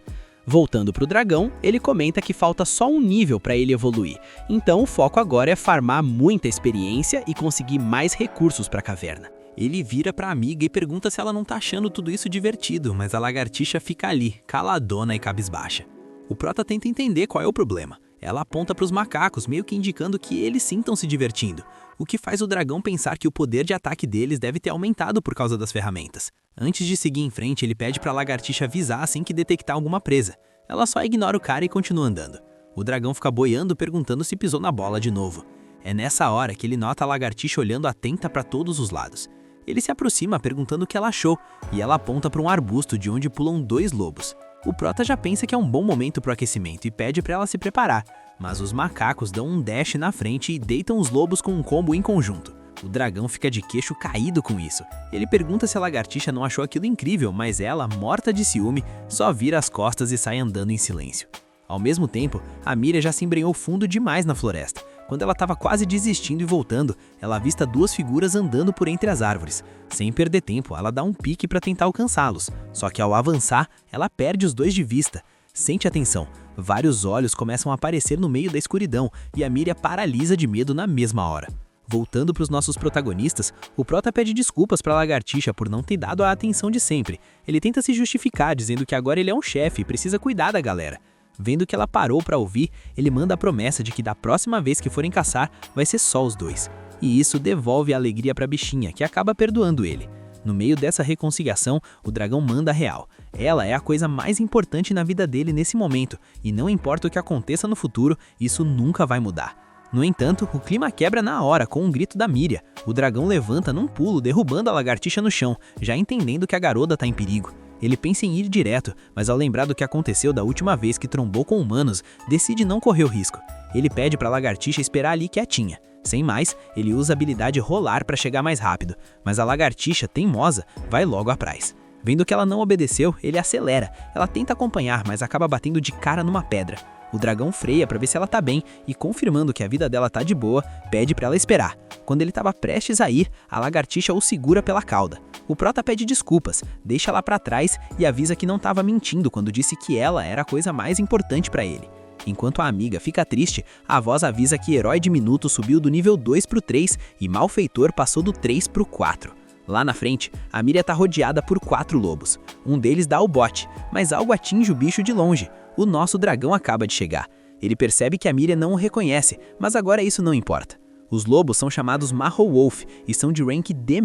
Voltando para o dragão, ele comenta que falta só um nível para ele evoluir, então o foco agora é farmar muita experiência e conseguir mais recursos para a caverna. Ele vira pra amiga e pergunta se ela não tá achando tudo isso divertido, mas a lagartixa fica ali, caladona e cabisbaixa. O Prota tenta entender qual é o problema. Ela aponta pros macacos, meio que indicando que eles sim estão se divertindo, o que faz o dragão pensar que o poder de ataque deles deve ter aumentado por causa das ferramentas. Antes de seguir em frente, ele pede pra lagartixa avisar assim que detectar alguma presa. Ela só ignora o cara e continua andando. O dragão fica boiando, perguntando se pisou na bola de novo. É nessa hora que ele nota a lagartixa olhando atenta para todos os lados. Ele se aproxima perguntando o que ela achou, e ela aponta para um arbusto de onde pulam 2 lobos. O Prota já pensa que é um bom momento para o aquecimento e pede para ela se preparar, mas os macacos dão um dash na frente e deitam os lobos com um combo em conjunto. O dragão fica de queixo caído com isso. Ele pergunta se a lagartixa não achou aquilo incrível, mas ela, morta de ciúme, só vira as costas e sai andando em silêncio. Ao mesmo tempo, a Miria já se embrenhou fundo demais na floresta. Quando ela estava quase desistindo e voltando, ela avista 2 figuras andando por entre as árvores. Sem perder tempo, ela dá um pique para tentar alcançá-los. Só que ao avançar, ela perde os 2 de vista. Sente atenção. Vários olhos começam a aparecer no meio da escuridão e a Miria paralisa de medo na mesma hora. Voltando para os nossos protagonistas, o Prota pede desculpas para a lagartixa por não ter dado a atenção de sempre. Ele tenta se justificar, dizendo que agora ele é um chefe e precisa cuidar da galera. Vendo que ela parou para ouvir, ele manda a promessa de que da próxima vez que forem caçar, vai ser só os 2. E isso devolve a alegria para a bichinha, que acaba perdoando ele. No meio dessa reconciliação, o dragão manda a real. Ela é a coisa mais importante na vida dele nesse momento, e não importa o que aconteça no futuro, isso nunca vai mudar. No entanto, o clima quebra na hora com um grito da Miria. O dragão levanta num pulo, derrubando a lagartixa no chão, já entendendo que a garota está em perigo. Ele pensa em ir direto, mas ao lembrar do que aconteceu da última vez que trombou com humanos, decide não correr o risco. Ele pede para a lagartixa esperar ali quietinha. Sem mais, ele usa a habilidade rolar para chegar mais rápido, mas a lagartixa, teimosa, vai logo atrás. Vendo que ela não obedeceu, ele acelera. Ela tenta acompanhar, mas acaba batendo de cara numa pedra. O dragão freia para ver se ela tá bem e, confirmando que a vida dela tá de boa, pede para ela esperar. Quando ele estava prestes a ir, a lagartixa o segura pela cauda. O Prota pede desculpas, deixa ela para trás e avisa que não estava mentindo quando disse que ela era a coisa mais importante para ele. Enquanto a amiga fica triste, a voz avisa que Herói Diminuto subiu do nível 2 pro 3 e Malfeitor passou do 3 pro 4. Lá na frente, a Miria tá rodeada por 4 lobos. Um deles dá o bote, mas algo atinge o bicho de longe. O nosso dragão acaba de chegar. Ele percebe que a Miria não o reconhece, mas agora isso não importa. Os lobos são chamados Marrowolf e são de rank D-.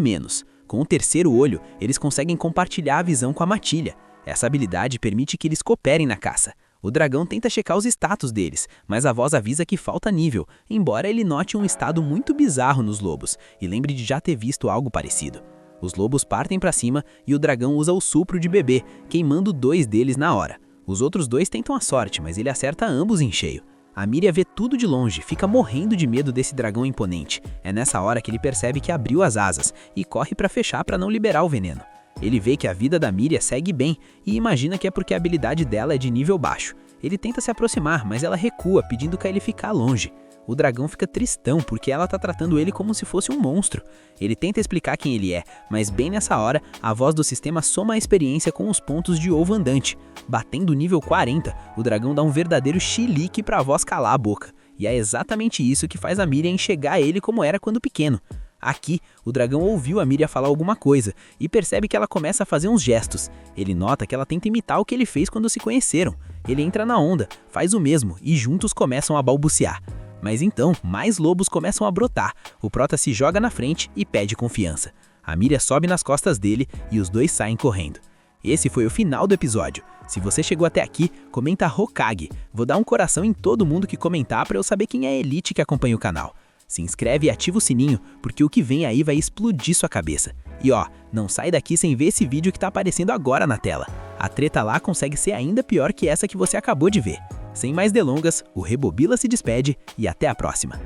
Com o terceiro olho, eles conseguem compartilhar a visão com a matilha. Essa habilidade permite que eles cooperem na caça. O dragão tenta checar os status deles, mas a voz avisa que falta nível, embora ele note um estado muito bizarro nos lobos e lembre de já ter visto algo parecido. Os lobos partem para cima e o dragão usa o supro de bebê, queimando 2 deles na hora. Os outros 2 tentam a sorte, mas ele acerta ambos em cheio. A Miria vê tudo de longe, fica morrendo de medo desse dragão imponente. É nessa hora que ele percebe que abriu as asas e corre para fechar para não liberar o veneno. Ele vê que a vida da Miria segue bem e imagina que é porque a habilidade dela é de nível baixo. Ele tenta se aproximar, mas ela recua, pedindo que ele fique longe. O dragão fica tristão porque ela tá tratando ele como se fosse um monstro. Ele tenta explicar quem ele é, mas bem nessa hora, a voz do sistema soma a experiência com os pontos de ovo andante. Batendo o nível 40, o dragão dá um verdadeiro chilique pra voz calar a boca. E é exatamente isso que faz a Miria enxergar ele como era quando pequeno. Aqui, o dragão ouviu a Miria falar alguma coisa e percebe que ela começa a fazer uns gestos. Ele nota que ela tenta imitar o que ele fez quando se conheceram. Ele entra na onda, faz o mesmo e juntos começam a balbuciar. Mas então, mais lobos começam a brotar. O Prota se joga na frente e pede confiança. A Miria sobe nas costas dele e os 2 saem correndo. Esse foi o final do episódio. Se você chegou até aqui, comenta Hokage. Vou dar um coração em todo mundo que comentar para eu saber quem é a elite que acompanha o canal. Se inscreve e ativa o sininho, porque o que vem aí vai explodir sua cabeça. E ó, não sai daqui sem ver esse vídeo que tá aparecendo agora na tela. A treta lá consegue ser ainda pior que essa que você acabou de ver. Sem mais delongas, o Rebobila se despede e até a próxima.